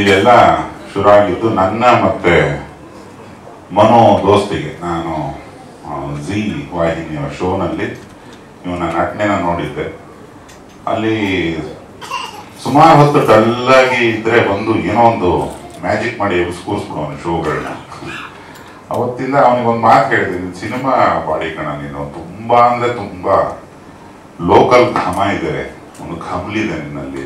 ಇದೆಲ್ಲ ಶುರು ಆಗಿದ್ದು ನನ್ನ ಮತ್ತೆ ಮನೋ ದೋಸ್ತಿಗೆ. ನಾನು ಜಿ ವಾಹಿನಿಯ ಶೋನಲ್ಲಿ ಇವನ ನಟನೆನ ನೋಡಿದ್ದೆ. ಅಲ್ಲಿ ಸುಮಾರು ಹೊತ್ತು ಡಲ್ಲಾಗಿ ಇದ್ರೆ ಬಂದು ಏನೋ ಒಂದು ಮ್ಯಾಜಿಕ್ ಮಾಡಿ ಕೂರಿಸ್ಬಿಡೋನು ಶೋಗಳನ್ನ. ಅವತ್ತಿಂದ ಅವನಿಗೊಂದು ಮಾತು ಹೇಳಿದ್ದೀನಿ, ಸಿನಿಮಾ ಬಾಡಿ ಕಣ ನೀನು, ತುಂಬಾ ಅಂದ್ರೆ ತುಂಬಾ ಲೋಕಲ್ ಘಮ ಇದೆ, ಒಂದು ಘಮ್ಲಿದೆ ನಿನ್ನಲ್ಲಿ,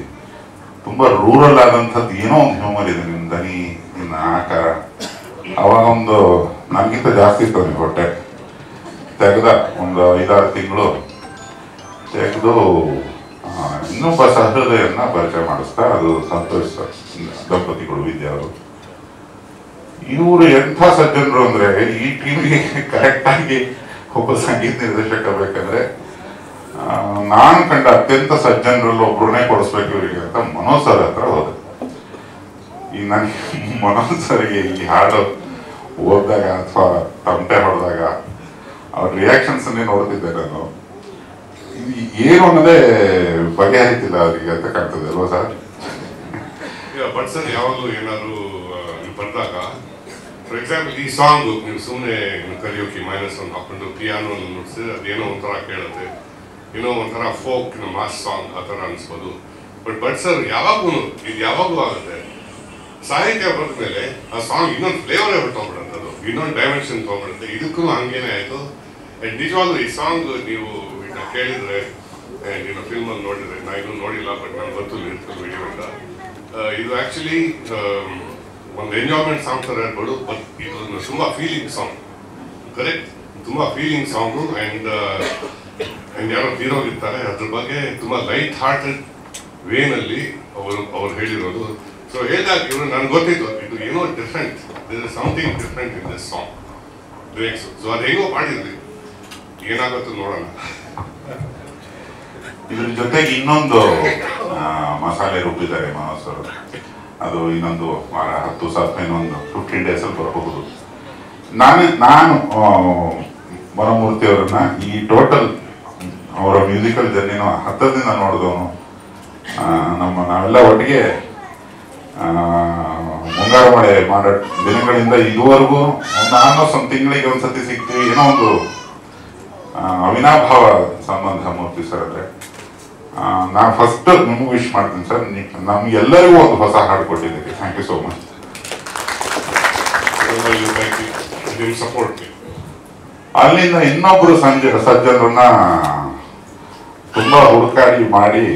ತುಂಬಾ ರೂರಲ್ ಆದಂಥದ್ದು ಏನೋ ಒಂದು ಹ್ಯೂಮರ್ ಇದೆ ನಿನ್ನ ದನಿ, ನಿನ್ನ ಆಕಾರ. ಅವಾಗ ಒಂದು ನನಗಿಂತ ಜಾಸ್ತಿ ಇತ್ತು ಅವನಿಗೆ ಹೊಟ್ಟೆ. ತೆಗೆದ ಒಂದು 5-6 ತಿಂಗಳು ತೆಗೆದು ಇನ್ನೊಬ್ಬ ಸಹೃದಯನ್ನ ಪರಿಚಯ ಮಾಡಿಸ್ತಾ, ಅದು ಸಂತೋಷ್ ದಂಪತಿಗಳು ವಿದ್ಯಾ ಅವರು. ಇವರು ಎಂಥ ಸಜ್ಜನರು ಅಂದ್ರೆ, ಈ ಟೀಮಿಗೆ ಕರೆಕ್ಟ್ ಆಗಿ ಒಬ್ಬ ಸಂಗೀತ ನಿರ್ದೇಶಕ ಬೇಕಂದ್ರೆ ನಾನು ಕಂಡ ಅತ್ಯಂತ ಸಜ್ಜನರಲ್ಲಿ ಒಬ್ರನ್ನೇ ಕೊಡಿಸ್ಬೇಕು ಇವರಿಗೆ ಅಂತ ಮನೋಜ್ ಸರ್ ಹತ್ರ ಹೋದೆ. ಈಗ ನನಗೆ ಮನೋಜ್ ಸರ್ಗೆ ಈ ಹಾಡು ಓದಿದಾಗ ಅಥವಾ ತಮಟೆ ಹೊಡೆದಾಗ ಅವ್ರ ರಿಯಾಕ್ಷನ್ಸ್ ಅನ್ನೇ ನೋಡ್ತಿದ್ದೆ ನಾನು. ಏನು ಅನ್ನೋದೇ ಬಗೆಹರಿತಿಲ್ಲ ಅವರಿಗೆ ಅಂತ ಕಾಣ್ತದೆ ಅಲ್ವಾ ಸರ್? ಬಟ್ ಸರ್ ಯಾವಾಗಲೂ ಏನಾದ್ರು ಬಂದಾಗ, ಫಾರ್ ಎಕ್ಸಾಂಪಲ್ ಈ ಸಾಂಗ್ ನೀವು ಸುಮ್ಮನೆ ಕಲಿಯೋಕೆ -1 ಹಾಕೊಂಡು ಪಿಯಾನೋ ನುಡಿಸಿದ್ರೆ ಅದೇನೋ ಒಂಥರ ಕೇಳುತ್ತೆ, ಏನೋ ಒಂಥರ ಫೋಕ್ ಮಾಸ್ ಸಾಂಗ್ ಆ ಥರ ಅನಿಸ್ಬೋದು. ಬಟ್ ಸರ್ ಯಾವಾಗೂ ಇದು ಯಾವಾಗಲೂ ಆಗುತ್ತೆ, ಸಾಹಿತ್ಯ ಬರೆದ ಮೇಲೆ ಆ ಸಾಂಗ್ ಇನ್ನೊಂದು ಫ್ಲೇವರೇ ಹೊರಟೋಗ್ಬಿಡುತ್ತೆ, ಅದು ಇನ್ನೊಂದು ಡೈಮೆನ್ಷನ್ ತೊಗೊಂಡ್ಬಿಡುತ್ತೆ. ಇದಕ್ಕೂ ಹಂಗೇನೆ ಆಯಿತು. ನಿಜವಾಗ್ಲೂ ಈ ಸಾಂಗ್ ನೀವು ಇದನ್ನ ಕೇಳಿದ್ರೆ, ನೀನು ಫಿಲ್ಮಲ್ಲಿ ನೋಡಿದ್ರೆ, ನಾ ಇನ್ನೂ ನೋಡಿಲ್ಲ ಬಟ್ ನಾನು ಗೊತ್ತು ಲಿರಿಕಲ್ ವಿಡಿಯೋಯಿಂದ, ಇದು ಆ್ಯಕ್ಚುಲಿ ಒಂದು ಎಂಜಾಯ್ಮೆಂಟ್ ಸಾಂಗ್ ಥರ ಹೇಳ್ಬೋದು. ಬಟ್ ಇದು ತುಂಬ ಫೀಲಿಂಗ್ ಸಾಂಗ್, ಕರೆಕ್ಟ್, ತುಂಬ ಫೀಲಿಂಗ್ ಸಾಂಗು. ಆ್ಯಂಡ್ ಯಾರೋ ಹೀರೋಗಿರ್ತಾರೆ, ಅದ್ರ ಬಗ್ಗೆ ತುಂಬ ಲೈಟ್ ಹಾರ್ಟೆಡ್ ವೇನಲ್ಲಿ ಅವ್ರು ಹೇಳಿರೋದು. ಸೊ ಹೇಳಿದಾಗ ಇವರು ನನಗೆ ಗೊತ್ತಿತ್ತು ಇದು ಏನೋ different, this is something different in this song lyrics. So ಅದು ಹೆಂಗೋ ಮಾಡಿದ್ವಿ, ಏನಾಗುತ್ತೋ ನೋಡೋಣ. ಇದ್ರ ಜೊತೆಗೆ ಇನ್ನೊಂದು ಮಸಾಲೆ ರುಬ್ಬಿದ್ದಾರೆ ಮನೋಜ್ ಸರ್. ಅದು ಇನ್ನೊಂದು ವಾರ 10 ಸಾವಿರ ಇನ್ನೊಂದು 15 days ಅಲ್ಲಿ ಬರಬಹುದು. ನಾನು ಮನಮೂರ್ತಿ ಅವರನ್ನ ಈ ಟೋಟಲ್ ಅವರ ಮ್ಯೂಸಿಕಲ್ ಜರ್ನಿನ ಹತ್ತದಿಂದ ನೋಡಿದವನು. ನಾವೆಲ್ಲ ಒಟ್ಟಿಗೆ ಮುಂಗಾರು ಮಳೆ ಮಾಡೋ ದಿನಗಳಿಂದ ಇದುವರೆಗೂ ಆಲ್ಮೋಸ್ಟ್ ಒಂದು ತಿಂಗಳಿಗೆ ಒಂದ್ಸತಿ ಸಿಗ್ತೀವಿ. ಏನೋ ಒಂದು ಅವಿನಾಭಾವ ಸಂಬಂಧ ಮೂರ್ತಿ ಸರ್ ಅಂದ್ರೆ. ನಾನು ಫಸ್ಟ್ ನಿಮಗೆ ವಿಶ್ ಮಾಡ್ತೀನಿ ಸರ್, ನಮ್ಗೆಲ್ಲರಿಗೂ ಒಂದು ಹೊಸ ಹಾಡು ಕೊಟ್ಟಿದ್ದೀರಿ. Thank you so much. ಅಲ್ಲಿಂದ ಇನ್ನೊಬ್ರು ಸಜ್ಜನರನ್ನ ತುಂಬಾ ಹುಡುಕಾಡಿ ಮಾಡಿ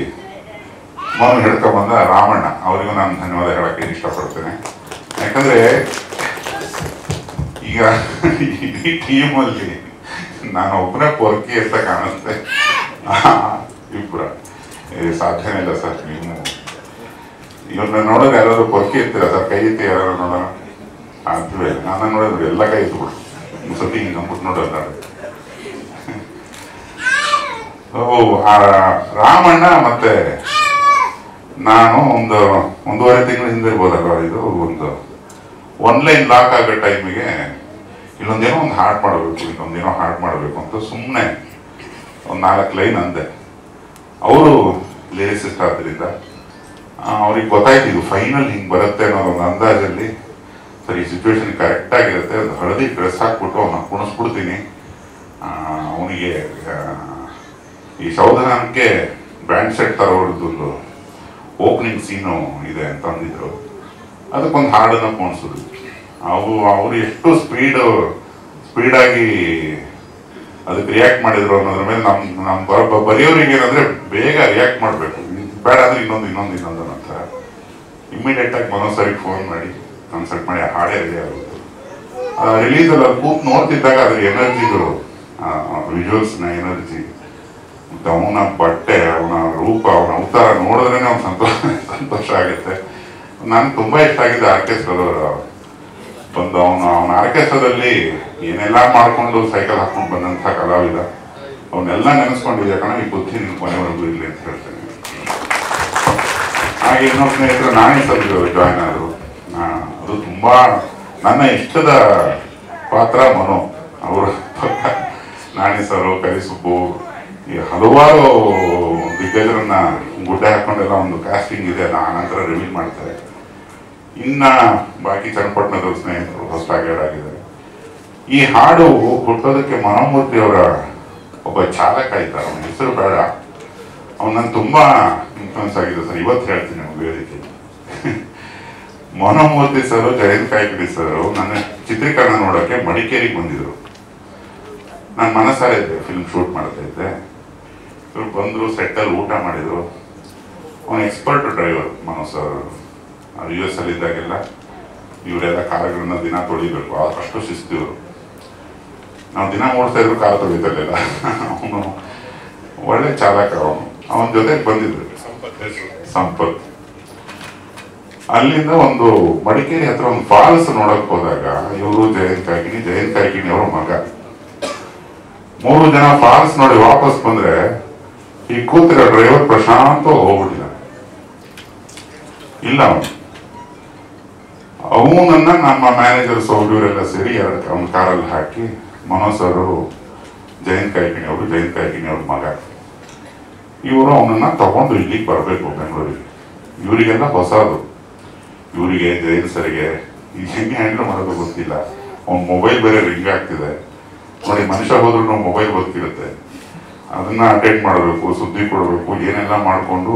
ಮನೆ ಹಿಡ್ಕೊಂಡ್ಬಂದ ರಾಮಣ್ಣ, ಅವರಿಗೂ ನಾನು ಧನ್ಯವಾದ ಹೇಳಕ್ಕೆ ಇಷ್ಟಪಡ್ತೇನೆ. ಯಾಕಂದ್ರೆ ಈಗ ಈ ಟೀಮಲ್ಲಿ ನಾನು ಒಬ್ಬನೇ ಪೊರ್ಕಿ ಅಂತ ಕಾಣಿಸ್ತೆ, ಇಬ್ಬರ ಸಾಧ್ಯನೇ ಇಲ್ಲ ಸರ್. ನೀವು ಇವ್ರನ್ನ ನೋಡೋದು ಯಾರಾದ್ರು ಪೊರ್ಕಿ ಇರ್ತೀರ ಸರ್? ಕೈ ಎತ್ತಿ ಯಾರು ನೋಡೋಣ? ಸಾಧ್ಯವೇ ಇಲ್ಲ. ನಾನು ನೋಡಿದ್ರು ಎಲ್ಲ ಕೈ ಎತ್ಬಿಡು, ಸತಿ ಹಿಂಗೆ ನಂಬಿಟ್ಟು ನೋಡೋಲ್ಲ. ರಾಮಣ್ಣ ಮತ್ತೆ ನಾನು ಒಂದು 1.5 ತಿಂಗಳ ಹಿಂದೆ ಇರ್ಬೋದಲ್ವ, ಇದು ಒಂದು ಆನ್ಲೈನ್ ಲಾಕ್ ಆಗೋ ಟೈಮಿಗೆ ಇಲ್ಲೊಂದೇನೋ ಒಂದು ಹಾಡು ಮಾಡಬೇಕು, ಇನ್ನೊಂದೇನೋ ಹಾಡು ಮಾಡಬೇಕು ಅಂತ ಸುಮ್ಮನೆ ಒಂದು 4 ಲೈನ್ ಅಂದೆ. ಅವರು ಲಿರಿಸಿಸ್ಟ್ ಆದ್ದರಿಂದ ಅವ್ರಿಗೆ ಗೊತ್ತಾಯ್ತು ಇದು ಫೈನಲ್ ಹಿಂಗೆ ಬರುತ್ತೆ ಅನ್ನೋ ಒಂದು ಅಂದಾಜಲ್ಲಿ, ಸರಿ ಈ ಸಿಚುವೇಶನ್ ಕರೆಕ್ಟ್ ಆಗಿರುತ್ತೆ, ಒಂದು ಹಳದಿ ಡ್ರೆಸ್ ಹಾಕ್ಬಿಟ್ಟು ಅವನ್ನ ಕುಣಿಸ್ಬಿಡ್ತೀನಿ, ಅವನಿಗೆ ಈ ಶೌಧನಕ್ಕೆ ಬ್ಯಾಂಡ್ ಸೆಟ್ ಥರ ಹೊಡೆದೊಂದು ಓಪನಿಂಗ್ ಸೀನು ಇದೆ ಅಂತ ಅಂದಿದ್ರು. ಅದಕ್ಕೊಂದು ಹಾಡನ್ನ ಕುಣಿಸಿದ್ರು. ಅವರು ಎಷ್ಟು ಸ್ಪೀಡಾಗಿ ಅದಕ್ಕೆ ರಿಯಾಕ್ಟ್ ಮಾಡಿದ್ರು ಅನ್ನೋದ್ರ ಮೇಲೆ ನಮ್ಮ ಬರೆಯೋರಿಗೆ ಏನಂದ್ರೆ ಬೇಗ ರಿಯಾಕ್ಟ್ ಮಾಡಬೇಕು, ಬೇಡ ಅಂದ್ರೆ ಇನ್ನೊಂದು ಅಂತ ಇಮ್ಮಿಡಿಯೇಟ್ ಆಗಿ ಮನೋಜ್ ಸರಿಗೆ ಫೋನ್ ಮಾಡಿ ಕನ್ಸಲ್ಟ್ ಮಾಡಿ ಹಾಡೇ ರೆಡಿ ಆಗುತ್ತೆ. ರಿಲೀಸಲ್ಲಿ ಅದು ಕೂತ್ ನೋಡ್ತಿದ್ದಾಗ ಅದ್ರ ಎನರ್ಜಿಗಳು, ವಿಜುವಲ್ಸ್ನ ಎನರ್ಜಿ, ಅವನ ಬಟ್ಟೆ, ಅವನ ರೂಪ, ಅವನ ಅವತಾರ ನೋಡಿದ್ರೇ ಅವ್ನು ಸಂತೋಷ ಆಗುತ್ತೆ. ನನಗೆ ತುಂಬ ಇಷ್ಟ ಆಗಿದೆ ಆರ್ಕೆಸ್ಟ್ರಾದವರು ಬಂದು ಅವನ ಆರ್ಕೆಸ್ಟ್ರಾದಲ್ಲಿ ಏನೆಲ್ಲ ಮಾಡಿಕೊಂಡು ಸೈಕಲ್ ಹಾಕೊಂಡು ಬಂದಂಥ ಕಲಾವಿದ, ಅವನ್ನೆಲ್ಲ ನೆನೆಸ್ಕೊಂಡಿದ್ದೆ ಕಣ. ಈ ಬುದ್ಧಿ ನಿಮ್ಗೆ ಮನೆವರೆಗೂ ಇರಲಿ ಅಂತ ಹೇಳ್ತೇನೆ. ಹಾಗೆ ಇನ್ನೊಬ್ಬ ಸ್ನೇಹಿತರು ನಾಣಿ ಸರ್ ಜಾಯ್ನ್ ಆದರು. ಅದು ತುಂಬ ನನ್ನ ಇಷ್ಟದ ಪಾತ್ರ ಮನು. ಅವರು ನಾಣಿ ಸರು, ಕರಿಸುಬ್ಬು, ಈ ಹಲವಾರು ದಿಗ್ಗಜರನ್ನ ಗುಡ್ಡೆ ಹಾಕೊಂಡೆಲ್ಲ ಒಂದು ಕಾಸ್ಟಿಂಗ್ ಇದೆ, ಆನಂತರ ರಿವೀಲ್ ಮಾಡ್ತಾರೆ. ಇನ್ನ ಬಾಕಿ ಚನ್ನಪಟ್ಟಣದ ಸ್ನೇಹಿತರು ಹೊಸದಾಗಿದ್ದಾರೆ. ಈ ಹಾಡು ಹುಟ್ಟೋದಕ್ಕೆ ಮನೋಮೂರ್ತಿ ಅವರ ಒಬ್ಬ ಚಾಲಕ ಇದ್ದಾರೆ, ಅವನ ಹೆಸರು ಬೇಡ, ಅವನು ನಂಗೆ ತುಂಬಾ ಇನ್ಫ್ಲೂಯೆನ್ಸ್ ಆಗಿದೆ ಸರ್. ಇವತ್ತು ಹೇಳ್ತೀನಿ ನಿಮ್ಗೆ ವೇದಿಕೆ. ಮನೋಮೂರ್ತಿ ಸರ್, ಜಯಂತ್ ಕಾಯ್ಕಿಣಿ ಸರ್ ನನ್ನ ಚಿತ್ರೀಕರಣ ನೋಡೋಕ್ಕೆ ಮಡಿಕೇರಿಗೆ ಬಂದಿದ್ರು. ನಾನು ಮನಸಾರ ಇದ್ದೆ, ಫಿಲ್ಮ್ ಶೂಟ್ ಮಾಡ್ತಾ ಇದ್ದೆ. ಇವ್ರು ಬಂದರು, ಸೆಟ್ಟಲ್ಲಿ ಊಟ ಮಾಡಿದ್ರು. ಅವನು ಎಕ್ಸ್ಪರ್ಟ್ ಡ್ರೈವರ್ ಮನೋ ಸರ್. US ಅಲ್ಲಿ ಇದ್ದಾಗೆಲ್ಲ ಇವರೆಲ್ಲ ಕಾರುಗಳನ್ನ ದಿನ ತೊಳಿಬೇಕು, ಅಷ್ಟು ಶಿಸ್ತು ಇವರು. ನಾವು ದಿನ ಓಡಿಸ್ತಾ ಇದ್ರು ಕಾರು ತೊಳಿತಿರ್ಲಿಲ್ಲ. ಅವನು ಒಳ್ಳೆ ಚಾಲಕ. ಅವನ ಜೊತೆಗೆ ಬಂದಿದ್ರು ಸಂಪತ್. ಅಲ್ಲಿಂದ ಒಂದು ಮಡಿಕೇರಿ ಹತ್ರ ಒಂದು ಫಾಲ್ಸ್ ನೋಡಕ್ ಹೋದಾಗ ಇವರು ಜಯಂತ್ ಕಾಯ್ಕಿಣಿ ಅವರ ಮಗ 3 ಜನ ಫಾಲ್ಸ್ ನೋಡಿ ವಾಪಸ್ ಬಂದ್ರೆ ಈ ಕೂತಿರೋ ಡ್ರೈವರ್ ಪ್ರಶಾಂತ ಹೋಗ್ಬಿಟ್ಟಿಲ್ಲ. ಇಲ್ಲ ಅವನನ್ನ ನಮ್ಮ ಮ್ಯಾನೇಜರ್ ಸೌಲ್ಯವರೆಲ್ಲ ಸೇರಿ 2 ಅವನ ಕಾರಲ್ಲಿ ಹಾಕಿ ಮನೋಜ್ ಅವರು ಜಯಂತ್ ಕಾಯ್ಕಿಣಿ ಅವ್ರ ಮಗ ಇವರು ಅವನನ್ನ ತಗೊಂಡು ಇಲ್ಲಿಗೆ ಬರಬೇಕು ಬೆಂಗಳೂರಿಗೆ. ಇವರಿಗೆಲ್ಲ ಹೊಸದು, ಇವರಿಗೆ ಜಯಂತ್ ಸರ್ಗೆ ಹೆಂಗೆ ಹ್ಯಾಂಡಲ್ ಮಾಡೋದು ಗೊತ್ತಿಲ್ಲ. ಅವ್ನ ಮೊಬೈಲ್ ಬೇರೆ ರಿಂಗ್ ಆಗ್ತಿದೆ ನೋಡಿ, ಮನುಷ್ಯ ಹೋದ್ರೂ ಮೊಬೈಲ್ ಗೊತ್ತಿರುತ್ತೆ, ಅದನ್ನ ಅಟೆಂಡ್ ಮಾಡಬೇಕು, ಸುದ್ದಿ ಕೊಡಬೇಕು, ಏನೆಲ್ಲ ಮಾಡಿಕೊಂಡು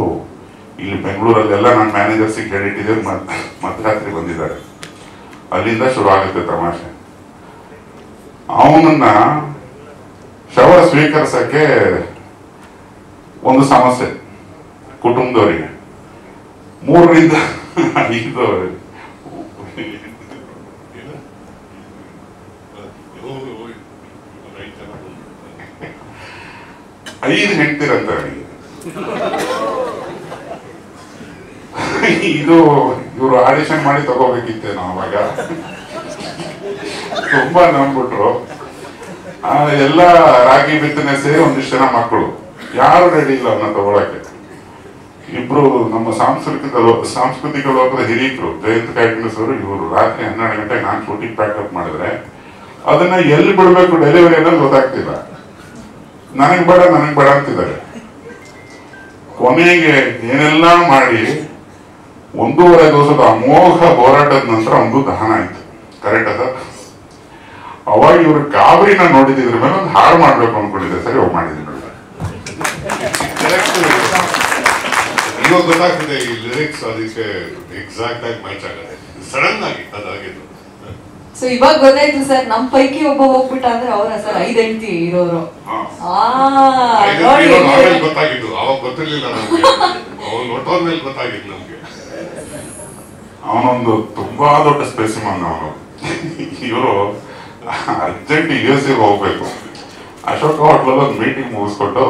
ಇಲ್ಲಿ ಬೆಂಗಳೂರಲ್ಲೆಲ್ಲ ನನ್ನ ಮ್ಯಾನೇಜರ್ಸಿಗೆ ಹೇಳಿಟ್ಟಿದೆ. ಮಧ್ಯರಾತ್ರಿ ಬಂದಿದ್ದಾರೆ. ಅಲ್ಲಿಂದ ಶುರು ಆಗುತ್ತೆ ತಮಾಷೆ. ಅವನನ್ನ ಶವ ಸ್ವೀಕರಿಸಕ್ಕೆ ಒಂದು ಸಮಸ್ಯೆ ಕುಟುಂಬದವರಿಗೆ. 3 ರಿಂದ 5 ಹೆಂಡ್ತಿರಂತ ಅವನಿಗೆ. ಇದು ಇವರು ಆಡಿಷನ್ ಮಾಡಿ ತಗೋಬೇಕಿತ್ತೇನೋ ಅವಾಗ. ತುಂಬಾ ನಂಬಿಟ್ರು. ಎಲ್ಲ ರಾಗಿ ಬಿತ್ತನೆ ಸೇರಿ ಒಂದಿಷ್ಟು ಜನ ಮಕ್ಕಳು ಯಾರು ರೆಡಿ ಇಲ್ಲ ಅವನ್ನ ತಗೊಳಕ್ಕೆ. ಇಬ್ರು ನಮ್ಮ ಸಾಂಸ್ಕೃತಿಕ ಲೋಕದ ಹಿರಿಯರು ಜಯಂತ್ ಕಾಯ್ಕಿಣಿ ಸರ್, ಇವರು ರಾತ್ರಿ 12 ಗಂಟೆಗೆ ನಾನು ಶೂಟಿಂಗ್ ಪ್ಯಾಕಪ್ ಮಾಡಿದ್ರೆ ಅದನ್ನ ಎಲ್ಲಿ ಬಿಡ್ಬೇಕು ಡೆಲಿವರಿ ಅನ್ನೋದು ಗೊತ್ತಾಗ್ತಿಲ್ಲ. ನನಗ್ ಬೇಡ ಅಂತಿದ್ದಾರೆ. ಕೊನೆಗೆ ಏನೆಲ್ಲ ಮಾಡಿ 1.5 ದಿವಸದ ಅಮೋಘ ಹೋರಾಟದ ನಂತರ ಒಂದು ದಹನ ಆಯ್ತು. ಕರೆಕ್ಟ್ ಅದ? ಅವಾಗ ಇವ್ರ ಗಾಬರಿನ ನೋಡಿದ್ರ ಮೇಲೆ ಒಂದು ಹಾಡು ಮಾಡ್ಬೇಕು ಅನ್ಕೊಂಡಿದ್ದೆ. ಸರಿ, ಹೋಗಿ ಮಾಡಿದ್ದೀನಿ. ಇವಾಗ ಗೊತ್ತಾಗ್ತದೆ ಈ ಲಿರಿಕ್ಸ್ ಅದಕ್ಕೆ ಎಕ್ಸಾಕ್ಟ್ ಆಗಿ ಮ್ಯಾಚ್ ಆಗುತ್ತೆ. ಸಡನ್ ಆಗಿ ಅದಾಗಿದ್ದು. ಸೊ ಇವಾಗ ಗೊತ್ತಾಯ್ತು ಸರ್, ನಮ್ ಪೈಕಿ ಒಬ್ಬ ಹೋಗ್ಬಿಟ್ಟ ಅಂದ್ರೆ ಅವರ ಸರ್ 5 ಹೆಂಡ್ತಿ ಇರೋರು. ಗೊತ್ತಾಗಿದ್ದು ಅವಾಗ ಗೊತ್ತಿರ್ಲಿಲ್ಲ ನಮ್ಗೆ. ಅವ್ನು ಹೊಟ್ಟೋದ್ಮೇಲೆ ಗೊತ್ತಾಗಿದ್ದು ನಮ್ಗೆ. ಅವನೊಂದು ತುಂಬಾ ದೊಡ್ಡ ಸ್ಪೆಸಿಮನ್ ಅವನು. ಇವರು ಅರ್ಜೆಂಟ್ US ಹೋಗ್ಬೇಕು. ಅಶೋಕ ಹೋಟ್ಲಲ್ಲಿ ಒಂದು ಮೀಟಿಂಗ್ ಮುಗಿಸ್ಕೊಟ್ಟು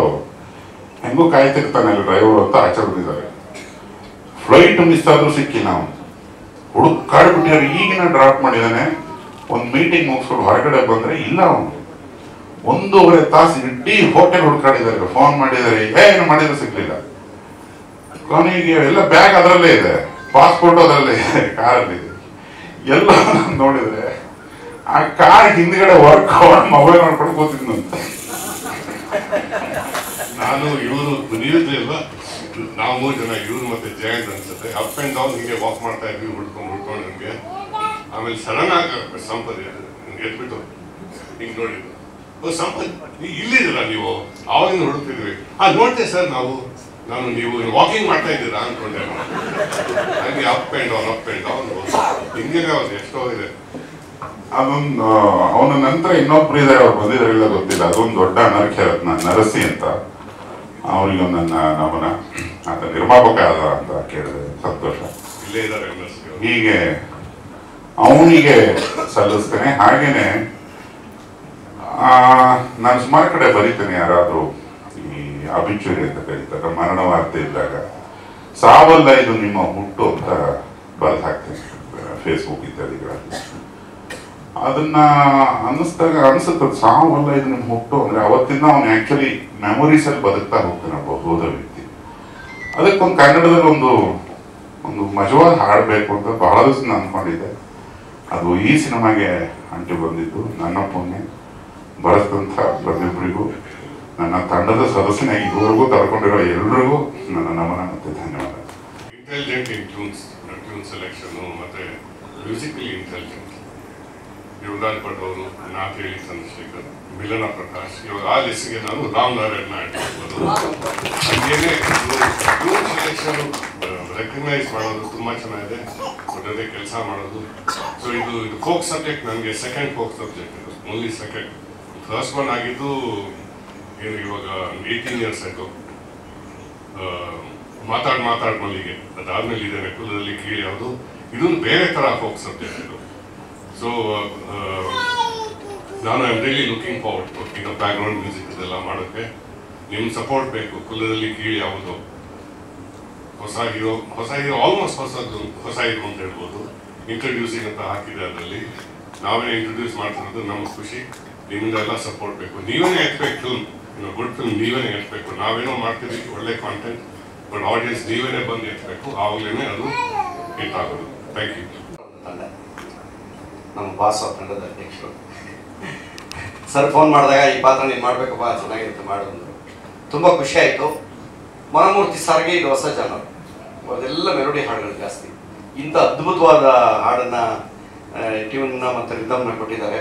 ಹೆಂಗೂ ಕಾಯ್ತಿರ್ತಾನೆ ಡ್ರೈವರ್ ಅಂತ ಆಚೆ ಬಂದಿದ್ದಾರೆ. ಫ್ಲೈಟ್ ಮಿಸ್ ಆದ್ರೂ ಸಿಕ್ಕಿಲ್ಲ. ಅವನು ಹುಡುಕಾಡ್ಬಿಟ್ಟಿದ್ದಾರೆ. ಈಗಿನ ಡ್ರಾಪ್ ಮಾಡಿದಾನೆ. ಒಂದು ಮೀಟಿಂಗ್ ಮುಗಿಸ್ಕೊಂಡು ಹೊರಗಡೆ ಬಂದ್ರೆ ಇಲ್ಲ. ಅವನು 1.5 ತಾಸು ಇಡೀ ಹೋಟೆಲ್ ಹುಡುಕಾಡಿದ್ದಾರೆ, ಫೋನ್ ಮಾಡಿದ್ದಾರೆ, ಏನು ಮಾಡಿದ್ರು ಸಿಗ್ಲಿಲ್ಲ. ಕೊನೆಗೆ ಎಲ್ಲ ಬ್ಯಾಗ್ ಅದರಲ್ಲೇ ಇದೆ, ಪಾಸ್ಪೋರ್ಟ್ ಅದರಲ್ಲೇ ಇದೆ, ಕಾರಲ್ಲಿ ಇದೆ. ಎಲ್ಲ ನೋಡಿದ್ರೆ ಆ ಕಾರ್ ಹಿಂದ್ಗಡೆ ವರ್ಕ್ ಮೊಬೈಲ್ ಮಾಡ್ಕೊಂಡು ಕೂತಿದ್ನಂತೆ. ನಾನು ಇವರು ನಿಲ್ಲುತ್ತಿಲ್ಲ, ನಾವು 3 ಜನ, ಇವ್ರು ಮತ್ತೆ ಜಯಂತ್ ಅನ್ಸುತ್ತೆ, ಅಪ್ ಅಂಡ್ ಡೌನ್ ಹೀಗೆ ವಾಕ್ ಮಾಡ್ತಾ ಇದ್ವಿ ಹುಡ್ಕೊಂಡು ನಮ್ಗೆ. ಆಮೇಲೆ ಸಡನ್ ಆಗಿ ಸಂಪತ್ ಎದ್ಬಿಟ್ಟು ಹಿಂಗ್ ನೋಡಿದ್ರು. ಸಂಪತ್ ಇಲ್ಲಿದ್ದೀರಾ ನೀವು? ಆವಾಗಿಂದ ಹುಡುಕ್ತಿದ್ವಿ. ನೋಡ್ತೇವೆ ಸರ್ ನೀವು ವಾಕಿಂಗ್ ಮಾಡ್ತಾ ಇದ್ದೀರಾ ಅನ್ಕೊಂಡೆ. ಹಾಗೆ ಅಪ್ ಅಂಡ್ ಡೌನ್ ಹಿಂಗೆ ಎಷ್ಟೋ ಇದೆ. ಅದೊಂದು ಅವನ ನಂತರ ಇನ್ನೊಬ್ರು ಇದ್ದಾರೆ, ಅವ್ರು ಬಂದಿದ್ರಿಲ್ಲ ಗೊತ್ತಿಲ್ಲ. ಅದೊಂದು ದೊಡ್ಡ ಅನರ್ಘ್ಯ ರತ್ನ ನರಸಿ ಅಂತ. ಅವರಿಗೆ ನನ್ನ ನಮನ. ಆತ ನಿರ್ಮಾಪಕ ಆದ ಅಂತ ಕೇಳಿದೆ, ಸಂತೋಷ. ಇಲ್ಲೇ ಇದ್ದಾರೆ. ಹೀಗೆ ಅವನಿಗೆ ಸಲ್ಲಿಸ್ತೇನೆ. ಹಾಗೇನೆ ನಾನು ಸುಮಾರು ಕಡೆ ಬರೀತೇನೆ. ಯಾರಾದ್ರೂ ಈ ಅಬಿಚುರಿ ಅಂತ ಕರೀತಾರೆ, ಮರಣ ವಾರ್ತೆ ಇದ್ದಾಗ ಸಾವಲ್ಲ ಇದು ನಿಮ್ಮ ಹುಟ್ಟು ಅಂತ ಬರೆದು ಹಾಕ್ತೇನೆ ಫೇಸ್ಬುಕ್ ಇತ್ಯಾದಿಗಳಲ್ಲಿ. ಅದನ್ನ ಅನ್ಸುತ್ತೆ ಸಾವಲ್ಲ ಇದು ನಿಮ್ ಹುಟ್ಟು ಅಂದ್ರೆ ಅವತ್ತಿಂದ ಅವನು ಆಕ್ಚುಲಿ ಮೆಮೊರೀಸ್ ಅಲ್ಲಿ ಬದುಕ್ತಾ ಹೋಗ್ತಾನೆ ಒಬ್ಬ ಹೋದ ವ್ಯಕ್ತಿ. ಅದಕ್ಕೊಂದು ಕನ್ನಡದಲ್ಲಿ ಒಂದು ಮಜವಾದ ಹಾಡಬೇಕು ಅಂತ ಬಹಳ ದಿವಸ ಅನ್ಕೊಂಡಿದ್ದೆ. ಅದು ಈ ಸಿನಿಮಾಗೆ ಅಂಟಿ ಬಂದಿದ್ದು. ನನ್ನ ಪುಣ್ಯ. ಬರೆದಂಥ ಪ್ರತಿಯೊಬ್ಬರಿಗೂ, ನನ್ನ ತಂಡದ ಸದಸ್ಯನಾಗಿ ಇದುವರೆಗೂ ತರ್ಕೊಂಡಿರೋ ಎಲ್ರಿಗೂ ನನ್ನ ನಮನ ಮತ್ತೆ ಧನ್ಯವಾದ. ಇಂಟೆಲಿಜೆಂಟ್ ಇನ್ ಟ್ಯೂನ್ಸ್ ಟ್ಯೂನ್ ಸೆಲೆಕ್ಷನ್ನು ಮತ್ತು ಮ್ಯೂಸಿಕಲಿ ಇಂಟೆಲಿಜೆಂಟ್. ಯುವರಾಜ್ ಭಟ್ ಅವರು, ನಾಗೇಳಿ ಚಂದ್ರಶೇಖರ್, ಮಿಲನ ಪ್ರಕಾಶ್, ಇವಾಗ ಆ ಲಿಸ್ಟ್ಗೆ ನಾನು ರಾಮ್ ನಾರಾಯಣ್ನ ಆ್ಯಡ್ ಮಾಡ್ಬೋದು. ಹಾಗೇನೆ ಟ್ಯೂನ್ ಸೆಲೆಕ್ಷನ್ ರೆಕಗ್ನೈಸ್ ಮಾಡೋದು ತುಂಬ ಚೆನ್ನಾಗಿದೆ, ಒಳ್ಳೆ ಕೆಲಸ ಮಾಡೋದು. ಸೊ ಇದು ಫೋಕ್ ಸಬ್ಜೆಕ್ಟ್ ನನಗೆ ಸೆಕೆಂಡ್ ಫೋಕ್ ಸಬ್ಜೆಕ್ಟ್, ಇದು ಓನ್ಲಿ ಸೆಕೆಂಡ್. ಫಸ್ಟ್ ಒನ್ ಆಗಿದ್ದು ಏನು ಇವಾಗ 18 years ಆಯಿತು, ಮಾತಾಡ್ ಮಲ್ಲಿಗೆ. ಅದಾದ್ಮೇಲೆ ಇದೆ ಕುಲದಲ್ಲಿ ಕೀಳಿ ಯಾವುದು, ಇದೊಂದು ಬೇರೆ ಥರ ಫೋಕ್ ಸಬ್ಜೆಕ್ಟ್ ಇದು. ಸೊ ನಾನು I am really looking forward ಈಗ ಬ್ಯಾಕ್ಗ್ರೌಂಡ್ ಮ್ಯೂಸಿಕ್ ಇದೆಲ್ಲ ಮಾಡೋಕ್ಕೆ. ನಿಮ್ಮ ಸಪೋರ್ಟ್ ಬೇಕು. ಕುಲದಲ್ಲಿ ಕೀಳಿ ಯಾವುದು ಹೊಸ ಹೀರೋ ಆಲ್ಮೋಸ್ಟ್ ಹೊಸ ಹೀರೋ ಅಂತ ಹೇಳ್ಬೋದು. ಇಂಟ್ರೊಡ್ಯೂಸಿಂಗ್ ಅಂತ ಹಾಕಿದೆ, ಅದರಲ್ಲಿ ನಾವೇ ಇಂಟ್ರೊಡ್ಯೂಸ್ ಮಾಡ್ತಿರೋದು. ನಮ್ಗೆ ಖುಷಿ. ನಿಮ್ಮಿಂದ ಎಲ್ಲ ಸಪೋರ್ಟ್ ಬೇಕು. ನೀವೇನೇ ಎಕ್ಸ್ಪೆಕ್ಟ್ ಫಿಲ್ಮ್, ಗುಡ್ ಫಿಲ್ಮ್ ನೀವೇನೇ ಎತ್ಬೇಕು. ನಾವೇನೋ ಮಾಡ್ತೀವಿ ಒಳ್ಳೆ ಕಾಂಟೆಂಟ್, ಬಟ್ ಆಡಿಯನ್ಸ್ ನೀವೇನೇ ಬಂದು ಎತ್ತಬೇಕು, ಆವಾಗಲೇ ಅದು ಹಿಟ್ ಆಗೋದು. Thank you. ನಮ್ಮ ಬಾಸ್ ತಂಡದ ಅಧ್ಯಕ್ಷರು ಸರ್ ಫೋನ್ ಮಾಡಿದಾಗ ಈ ಪಾತ್ರ ನೀನು ಮಾಡಬೇಕಪ್ಪ, ಚೆನ್ನಾಗಿರುತ್ತೆ ಮಾಡೋದು. ತುಂಬ ಖುಷಿ ಆಯಿತು. ಮನಮೂರ್ತಿ ಸರ್ಗೆ ಇದು ಹೊಸ ಚಾನಲ್, ಅದೆಲ್ಲ ಮೆಲೋಡಿ ಹಾಡುಗಳು ಜಾಸ್ತಿ. ಇಂಥ ಅದ್ಭುತವಾದ ಹಾಡನ್ನು ಟ್ಯೂನ್ನ ಮತ್ತು ರಿದಮ್ನ ಕೊಟ್ಟಿದ್ದಾರೆ.